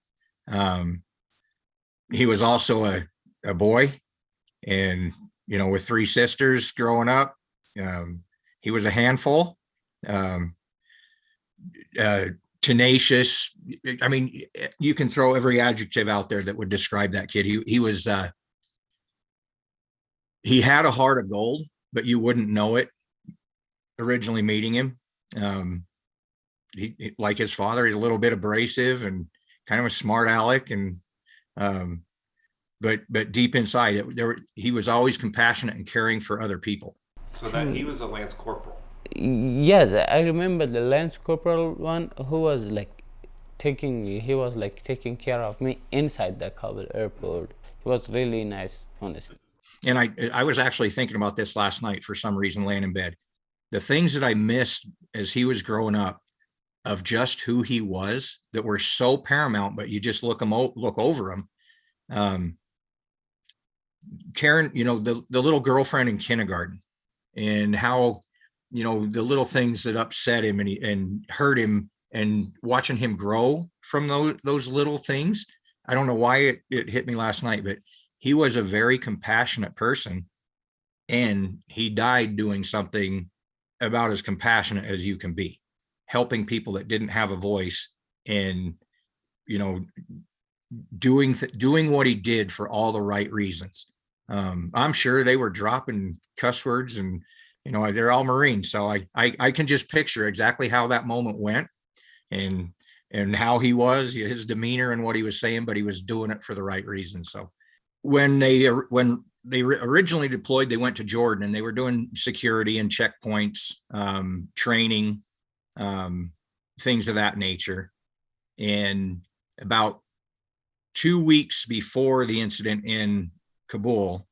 [SPEAKER 15] He was also a boy, and, you know, with 3 sisters growing up, he was a handful. Tenacious. I mean, you can throw every adjective out there that would describe that kid. He had a heart of gold, but you wouldn't know it originally meeting him. He like his father, he's a little bit abrasive and kind of a smart aleck, and but deep inside he was always compassionate and caring for other people.
[SPEAKER 2] So that he was a lance corporal.
[SPEAKER 13] Yeah, I remember the lance corporal one who was taking care of me inside the Kabul airport. He was really nice, honestly.
[SPEAKER 15] And I was actually thinking about this last night for some reason, laying in bed. The things that I missed as he was growing up of just who he was that were so paramount, but you just look over him. Karen, you know, the little girlfriend in kindergarten, and how, you know, the little things that upset him and hurt him, and watching him grow from those little things. I don't know why it hit me last night, but he was a very compassionate person, and he died doing something about as compassionate as you can be, helping people that didn't have a voice, and, you know, doing what he did for all the right reasons. I'm sure they were dropping cuss words, and, you know, they're all Marines, so I can just picture exactly how that moment went, and how he was, his demeanor and what he was saying, but he was doing it for the right reason. So when they originally deployed, they went to Jordan, and they were doing security and checkpoints, training, things of that nature. And about 2 weeks before the incident in Kabul,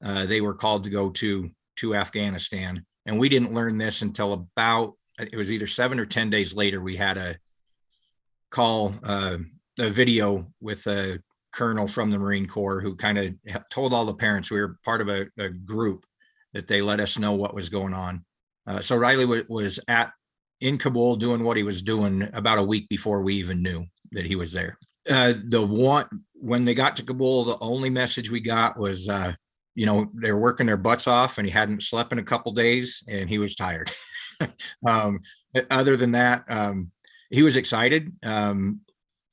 [SPEAKER 15] they were called to go to Afghanistan. And we didn't learn this until it was either 7 or 10 days later. We had a call, a video with a colonel from the Marine Corps who kind of told all the parents. We were part of a group that they let us know what was going on. So Riley was in Kabul doing what he was doing about a week before we even knew that he was there. When they got to Kabul, the only message we got was, you know, they were working their butts off, and he hadn't slept in a couple days, and he was tired. Other than that, he was excited.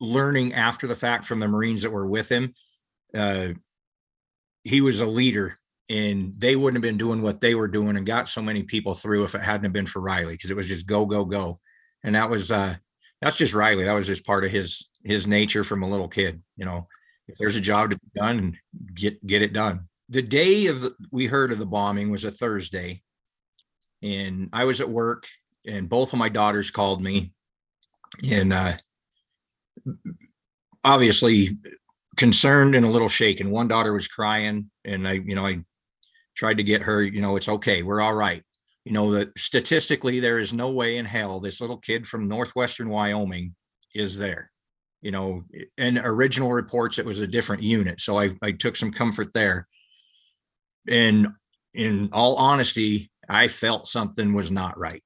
[SPEAKER 15] Learning after the fact from the Marines that were with him, he was a leader, and they wouldn't have been doing what they were doing and got so many people through if it hadn't have been for Riley, because it was just go, go, go. And that's just Riley. That was just part of his nature from a little kid. You know, if there's a job to be done, get it done. The day we heard of the bombing was a Thursday, and I was at work, and both of my daughters called me, and obviously concerned and a little shaken. One daughter was crying, and I tried to get her, you know, it's okay, we're all right. You know, that statistically there is no way in hell this little kid from northwestern Wyoming is there. You know, in original reports it was a different unit, so I took some comfort there. And in all honesty, I felt something was not right.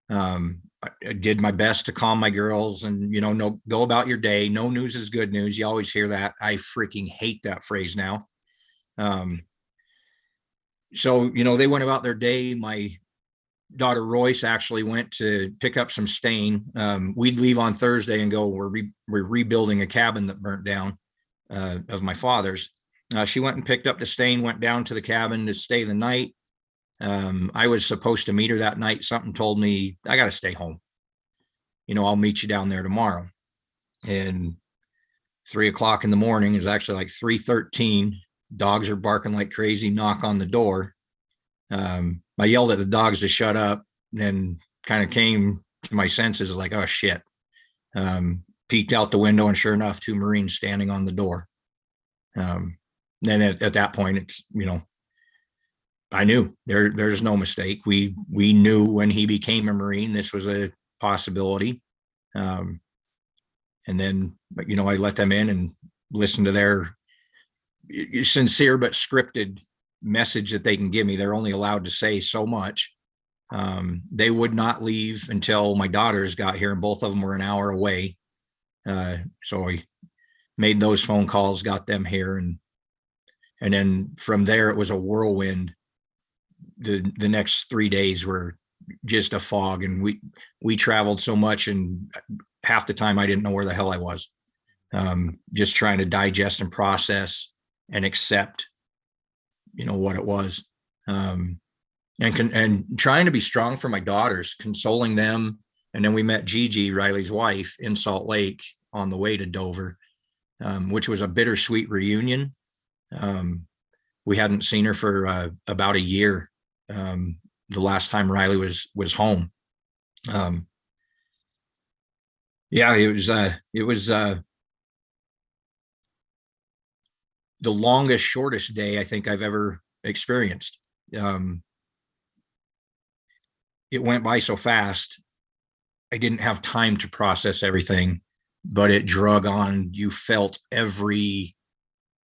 [SPEAKER 15] I did my best to calm my girls and, no, go about your day. No news is good news. You always hear that. I freaking hate that phrase now. So, they went about their day. My daughter Royce actually went to pick up some stain. We'd leave on Thursday and go, we're rebuilding a cabin that burnt down of my father's. She went and picked up the stain, went down to the cabin to stay the night. I was supposed to meet her that night. Something told me I got to stay home. I'll meet you down there tomorrow. And 3:00 in the morning, it was actually like 3:13. Dogs are barking like crazy, knock on the door. I yelled at the dogs to shut up, then kind of came to my senses like, oh shit. Peeked out the window, and sure enough, 2 Marines standing on the door. Then at that point, it's, I knew there's no mistake. We knew when he became a Marine, this was a possibility. And then, I let them in and listened to their sincere but scripted message that they can give me. They're only allowed to say so much. They would not leave until my daughters got here, and both of them were an hour away. So I made those phone calls, got them here, and then from there it was a whirlwind. The next 3 days were just a fog, and we traveled so much, and half the time I didn't know where the hell I was. Just trying to digest and process and accept, what it was, and trying to be strong for my daughters, consoling them. And then we met Gigi, Riley's wife, in Salt Lake on the way to Dover, which was a bittersweet reunion. We hadn't seen her for about a year. The last time Riley was home. Yeah, it was the longest, shortest day I think I've ever experienced. It went by so fast. I didn't have time to process everything, but it drug on. You felt every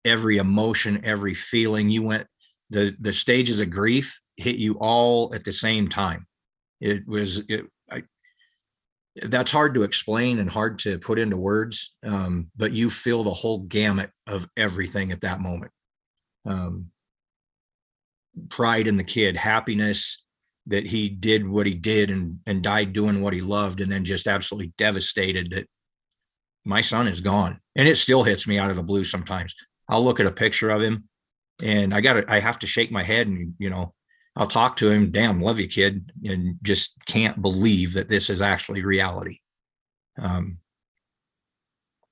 [SPEAKER 15] emotion, every feeling. You went, the stages of grief hit you all at the same time. That's hard to explain and hard to put into words, but you feel the whole gamut of everything at that moment. Pride in the kid, happiness that he did what he did and died doing what he loved, and then just absolutely devastated that my son is gone. And it still hits me out of the blue sometimes. I'll look at a picture of him and I have to shake my head, and I'll talk to him, damn, love you, kid, and just can't believe that this is actually reality. Now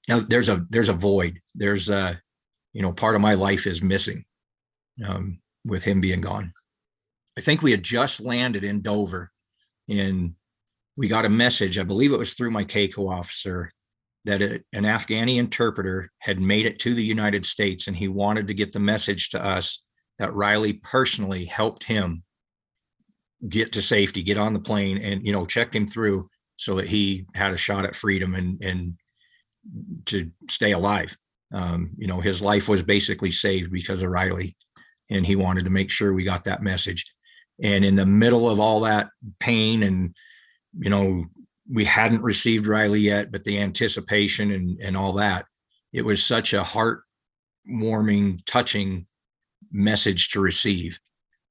[SPEAKER 15] there's a void. There's part of my life is missing with him being gone. I think we had just landed in Dover, and we got a message, I believe it was through my CACO officer, that an Afghani interpreter had made it to the United States, and he wanted to get the message to us that Riley personally helped him get to safety, get on the plane, and, checked him through so that he had a shot at freedom and to stay alive. His life was basically saved because of Riley, and he wanted to make sure we got that message. And in the middle of all that pain, and, we hadn't received Riley yet, but the anticipation and all that, it was such a heartwarming, touching message to receive.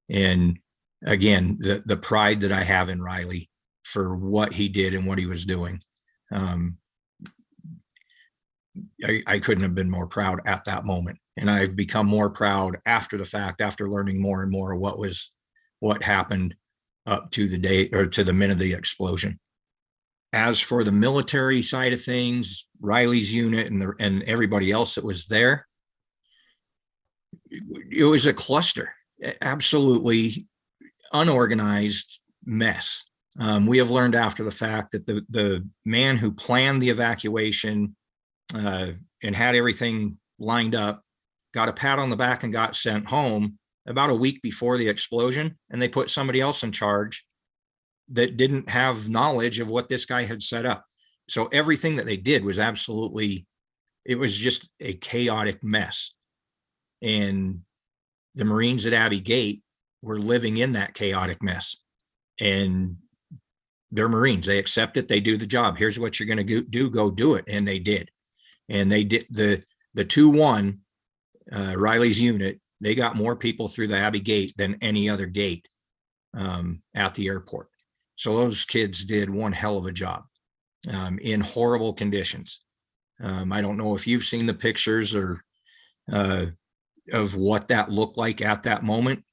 [SPEAKER 15] And again, the pride that I have in Riley for what he did and what he was doing. I couldn't have been more proud at that moment. And I've become more proud after the fact, after learning more and more what happened up to the day, or to the minute of the explosion. As for the military side of things, Riley's unit and everybody else that was there, it was a cluster, absolutely unorganized mess. We have learned after the fact that the man who planned the evacuation and had everything lined up got a pat on the back and got sent home about a week before the explosion, and they put somebody else in charge that didn't have knowledge of what this guy had set up. So everything that they did was it was just a chaotic mess. And the Marines at Abbey Gate were living in that chaotic mess. And they're Marines. They accept it. They do the job. Here's what you're going to do. Go do it. And they did. And they did. The 2-1, Riley's unit, they got more people through the Abbey Gate than any other gate at the airport. So those kids did one hell of a job in horrible conditions. I don't know if you've seen the pictures or of what that looked like at that moment.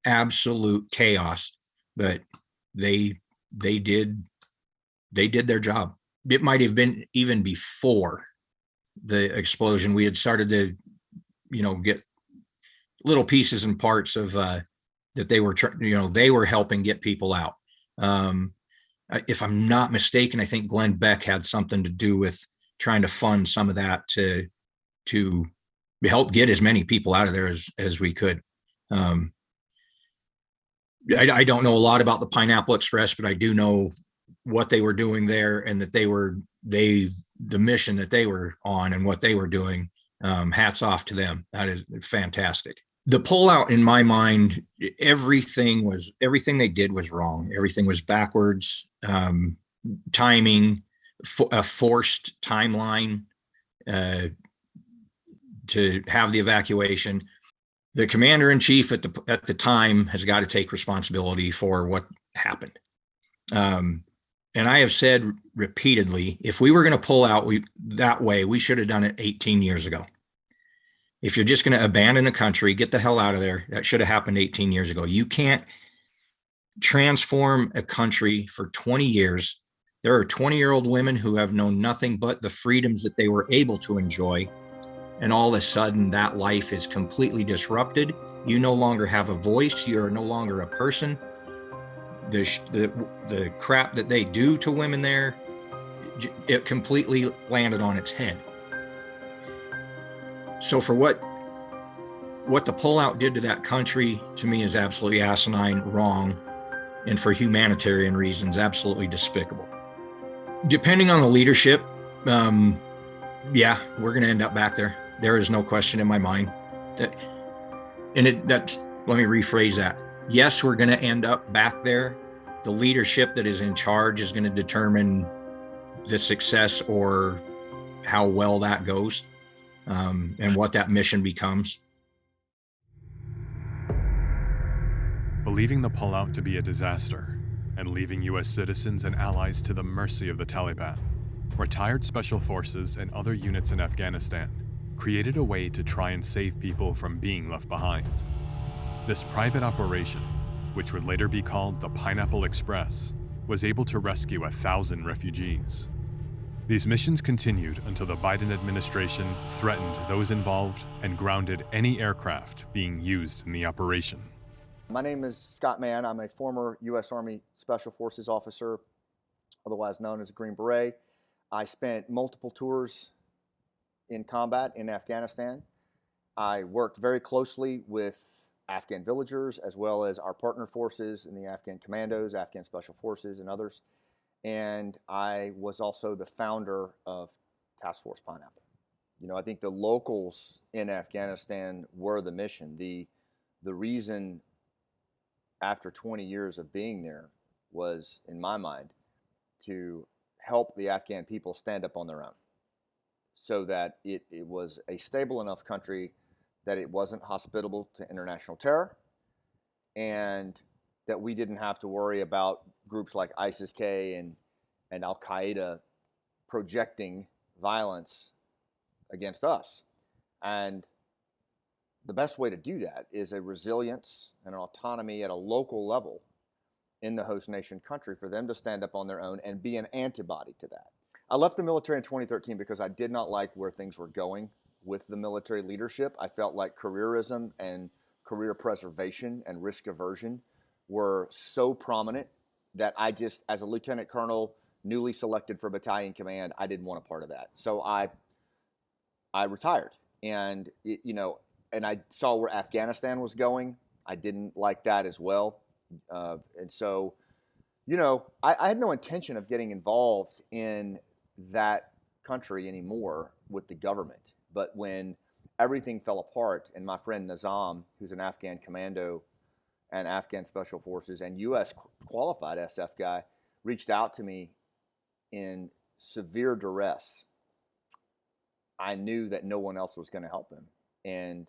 [SPEAKER 15] Absolute chaos, but they did their job. It might have been even before the explosion. We had started to, get little pieces and parts of that they were helping get people out. If I'm not mistaken, I think Glenn Beck had something to do with trying to fund some of that to help get as many people out of there as we could. I don't know a lot about the Pineapple Express, but I do know what they were doing there, and that the mission that they were on and what they were doing. Hats off to them. That is fantastic. The pullout, in my mind, everything they did was wrong. Everything was backwards. Timing, a forced timeline to have the evacuation. The commander-in-chief at the time has got to take responsibility for what happened. And I have said repeatedly, if we were going to pull out that way, we should have done it 18 years ago. If you're just going to abandon a country, get the hell out of there. That should have happened 18 years ago. You can't transform a country for 20 years. There are 20-year-old women who have known nothing but the freedoms that they were able to enjoy. And all of a sudden, that life is completely disrupted. You no longer have a voice. You are no longer a person. The crap that they do to women there, it completely landed on its head. So for what the pullout did to that country, to me, is absolutely asinine, wrong, and for humanitarian reasons, absolutely despicable. Depending on the leadership, yeah, we're going to end up back there. There is no question in my mind. Let me rephrase that. Yes, we're going to end up back there. The leadership that is in charge is going to determine the success or how well that goes, and what that mission becomes.
[SPEAKER 6] Believing the pullout to be a disaster and leaving U.S. citizens and allies to the mercy of the Taliban, retired special forces and other units in Afghanistan created a way to try and save people from being left behind. This private operation, which would later be called the Pineapple Express, was able to rescue 1,000 refugees. These missions continued until the Biden administration threatened those involved and grounded any aircraft being used in the operation.
[SPEAKER 16] My name is Scott Mann. I'm a former U.S. Army Special Forces officer, otherwise known as a Green Beret. I spent multiple tours in combat in Afghanistan. I worked very closely with Afghan villagers as well as our partner forces in the Afghan commandos, Afghan Special Forces, and others. And I was also the founder of Task Force Pineapple. I think the locals in Afghanistan were the mission. The reason after 20 years of being there was, in my mind, to help the Afghan people stand up on their own so that it was a stable enough country that it wasn't hospitable to international terror, and that we didn't have to worry about groups like ISIS-K and Al-Qaeda projecting violence against us. And the best way to do that is a resilience and an autonomy at a local level in the host nation country for them to stand up on their own and be an antibody to that. I left the military in 2013 because I did not like where things were going with the military leadership. I felt like careerism and career preservation and risk aversion were so prominent that I just, as a lieutenant colonel, newly selected for battalion command, I didn't want a part of that. So I retired, and and I saw where Afghanistan was going. I didn't like that as well, and so, I had no intention of getting involved in that country anymore with the government. But when everything fell apart, and my friend Nizam, who's an Afghan commando, and Afghan Special Forces and U.S. qualified SF guy reached out to me in severe duress. I knew that no one else was going to help him, and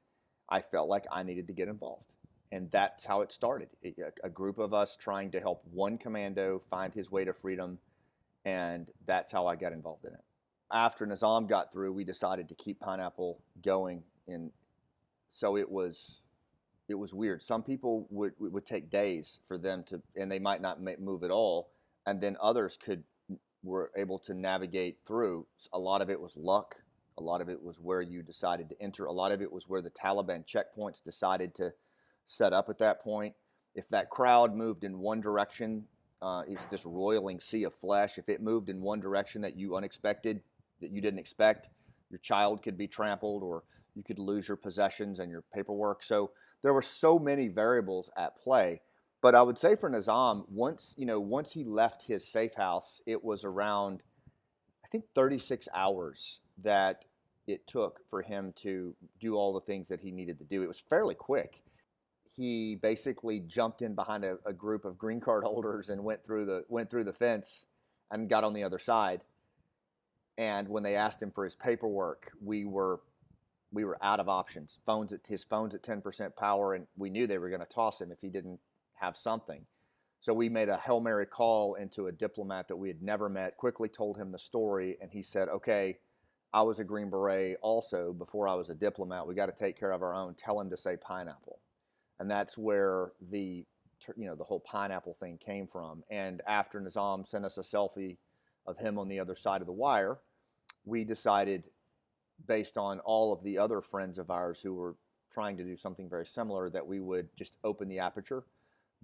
[SPEAKER 16] I felt like I needed to get involved. And that's how it started. A group of us trying to help one commando find his way to freedom, and that's how I got involved in it. After Nizam got through, we decided to keep Pineapple going, and so it was weird. Some people would take days for them to, and they might not move at all, and then others were able to navigate through. A lot of it was luck. A lot of it was where you decided to enter. A lot of it was where the Taliban checkpoints decided to set up at that point. If that crowd moved in one direction, it's this roiling sea of flesh. If it moved in one direction that you didn't expect, your child could be trampled, or you could lose your possessions and your paperwork. So there were so many variables at play. But I would say for Nizam, once he left his safe house, it was around, I think, 36 hours that it took for him to do all the things that he needed to do. It was fairly quick. He basically jumped in behind a group of green card holders and went through the fence and got on the other side. And when they asked him for his paperwork, we were out of options. His phone's at 10% power, and we knew they were going to toss him if he didn't have something. So we made a Hail Mary call into a diplomat that we had never met, quickly told him the story, and he said, okay, I was a Green Beret also before I was a diplomat. We got to take care of our own. Tell him to say Pineapple. And that's where the whole Pineapple thing came from. And after Nizam sent us a selfie of him on the other side of the wire, we decided, based on all of the other friends of ours who were trying to do something very similar, that we would just open the aperture,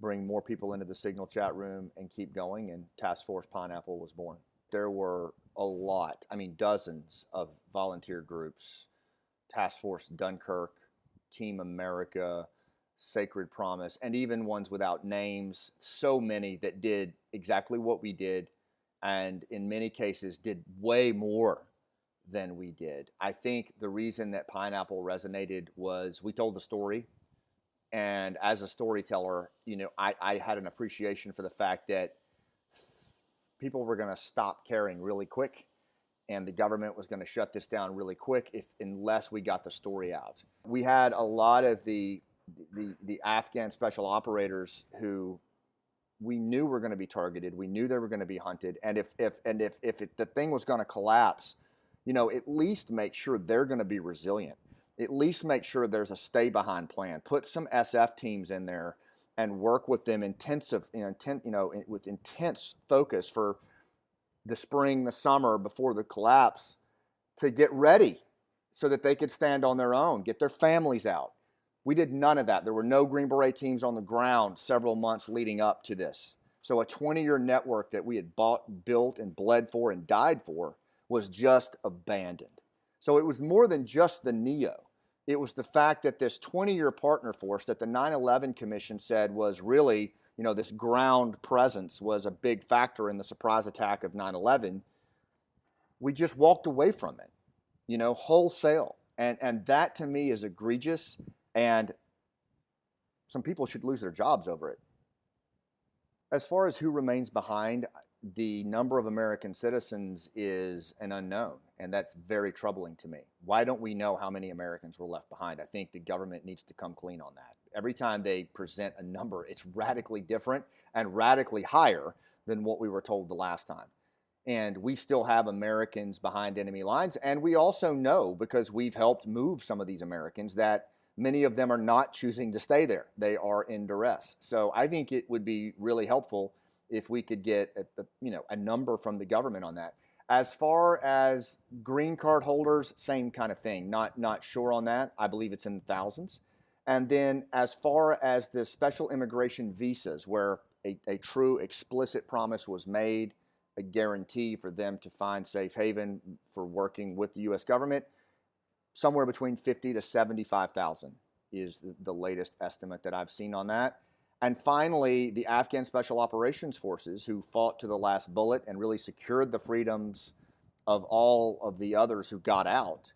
[SPEAKER 16] bring more people into the Signal chat room, and keep going. And Task Force Pineapple was born. There were a lot, dozens of volunteer groups, Task Force Dunkirk, Team America, Sacred Promise, and even ones without names, so many that did exactly what we did, and in many cases did way more than we did. I think the reason that Pineapple resonated was we told the story, and as a storyteller, I had an appreciation for the fact that people were going to stop caring really quick, and the government was going to shut this down really quick unless we got the story out. We had a lot of the Afghan special operators who we knew were going to be targeted. We knew they were going to be hunted, and if the thing was going to collapse, at least make sure they're going to be resilient. At least make sure there's a stay behind plan. Put some SF teams in there and work with them with intense focus for the spring, the summer before the collapse, to get ready so that they could stand on their own, get their families out. We did none of that. There were no Green Beret teams on the ground several months leading up to this. So a 20-year network that we had bought, built, and bled for and died for was just abandoned. So it was more than just the NEO. It was the fact that this 20-year partner force that the 9/11 Commission said was really, this ground presence was a big factor in the surprise attack of 9/11. We just walked away from it, wholesale. And that to me is egregious, and some people should lose their jobs over it. As far as who remains behind, the number of American citizens is an unknown, and that's very troubling to me. Why don't we know how many Americans were left behind? I think the government needs to come clean on that. Every time they present a number, it's radically different and radically higher than what we were told the last time. And we still have Americans behind enemy lines, and we also know, because we've helped move some of these Americans, that many of them are not choosing to stay there. They are in duress. So I think it would be really helpful if we could get a number from the government on that. As far as green card holders, same kind of thing. Not sure on that. I believe it's in the thousands. And then as far as the special immigration visas, where a true explicit promise was made, a guarantee for them to find safe haven for working with the U.S. government, somewhere between 50 to 75,000 is the latest estimate that I've seen on that. And finally, the Afghan Special Operations Forces, who fought to the last bullet and really secured the freedoms of all of the others who got out,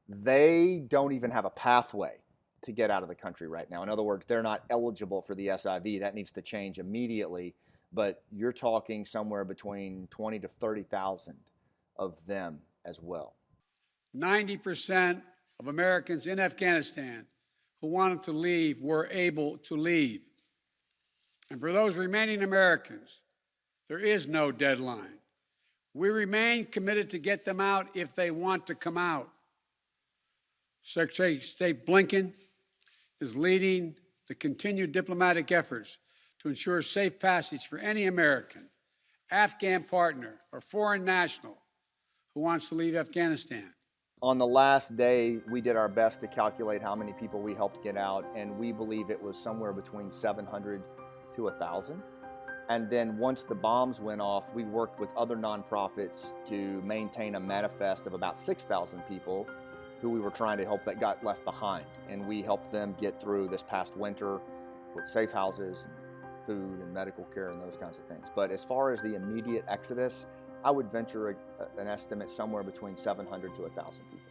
[SPEAKER 16] they don't even have a pathway to get out of the country right now. In other words, they're not eligible for the SIV. That needs to change immediately. But you're talking somewhere between 20 to 30,000 of them as well.
[SPEAKER 1] 90% of Americans in Afghanistan who wanted to leave were able to leave. And for those remaining Americans, there is no deadline. We remain committed to get them out if they want to come out. Secretary of State Blinken is leading the continued diplomatic efforts to ensure safe passage for any American, Afghan partner, or foreign national who wants to leave Afghanistan.
[SPEAKER 16] On the last day, we did our best to calculate how many people we helped get out, and we believe it was somewhere between 700 to 1,000. And then once the bombs went off, we worked with other nonprofits to maintain a manifest of about 6,000 people who we were trying to help that got left behind. And we helped them get through this past winter with safe houses, and food and medical care and those kinds of things. But as far as the immediate exodus, I would venture an estimate somewhere between 700 to 1,000 people.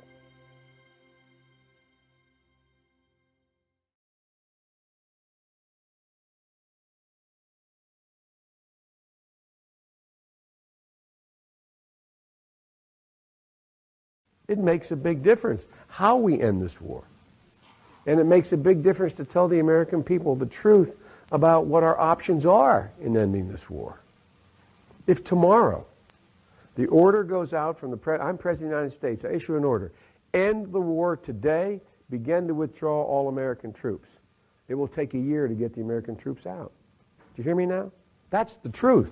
[SPEAKER 17] It makes a big difference how we end this war. And it makes a big difference to tell the American people the truth about what our options are in ending this war. If tomorrow the order goes out from I'm President of the United States, I issue an order, end the war today, begin to withdraw all American troops. It will take a year to get the American troops out. Do you hear me now? That's the truth.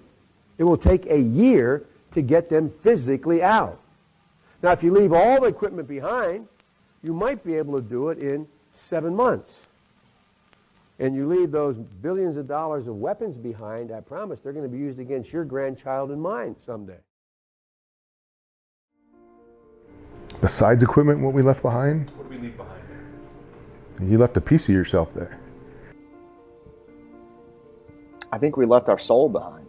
[SPEAKER 17] It will take a year to get them physically out. Now, if you leave all the equipment behind, you might be able to do it in 7 months. And you leave those billions of dollars of weapons behind, I promise they're going to be used against your grandchild and mine someday.
[SPEAKER 11] Besides equipment, what we left behind?
[SPEAKER 2] What did we leave behind there?
[SPEAKER 11] You left a piece of yourself there.
[SPEAKER 16] I think we left our soul behind.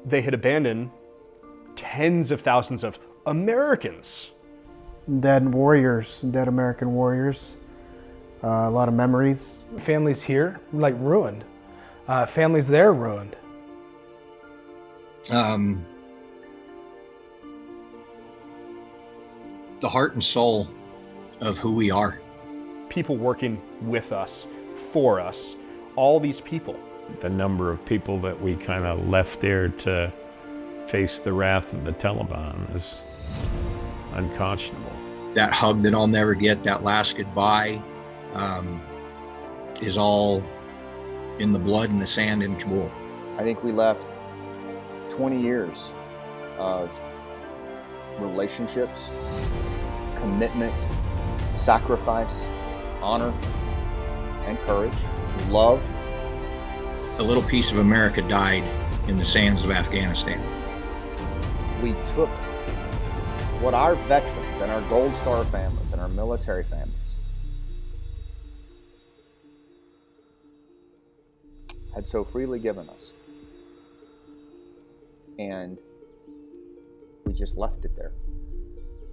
[SPEAKER 12] They had abandoned tens of thousands of Americans.
[SPEAKER 14] Dead warriors, dead American warriors. A lot of memories.
[SPEAKER 8] Families here, like ruined. Families there ruined.
[SPEAKER 15] The heart and soul of who we are.
[SPEAKER 12] People working with us, for us, all these people.
[SPEAKER 7] The number of people that we kind of left there to face the wrath of the Taliban is unconscionable.
[SPEAKER 15] That hug that I'll never get, that last goodbye, is all in the blood and the sand in Kabul.
[SPEAKER 16] I think we left 20 years of relationships, commitment, sacrifice, honor, and courage, love.
[SPEAKER 15] A little piece of America died in the sands of Afghanistan.
[SPEAKER 16] We took what our veterans and our Gold Star families and our military families had so freely given us, and we just left it there.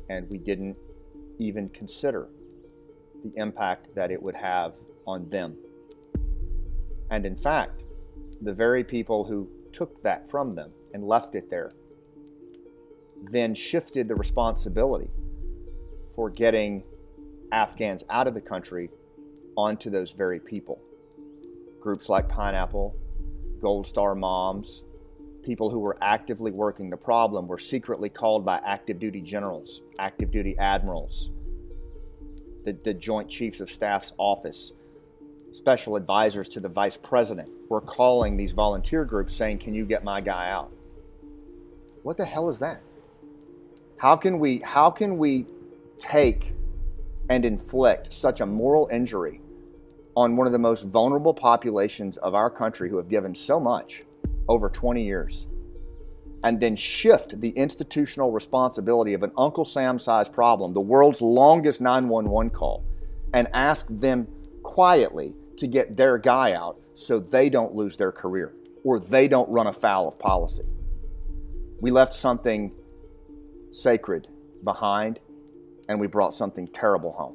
[SPEAKER 16] And we didn't even consider the impact that it would have on them. And in fact, the very people who took that from them and left it there then shifted the responsibility for getting Afghans out of the country onto those very people. Groups like Pineapple, Gold Star Moms, people who were actively working the problem were secretly called by active duty generals, active duty admirals, the Joint Chiefs of Staff's office, special advisors to the vice president were calling these volunteer groups saying, "Can you get my guy out?" What the hell is that? How can we take and inflict such a moral injury on one of the most vulnerable populations of our country who have given so much over 20 years, and then shift the institutional responsibility of an Uncle Sam-sized problem, the world's longest 911 call, and ask them quietly to get their guy out so they don't lose their career or they don't run afoul of policy? We left something sacred behind, and we brought something terrible home.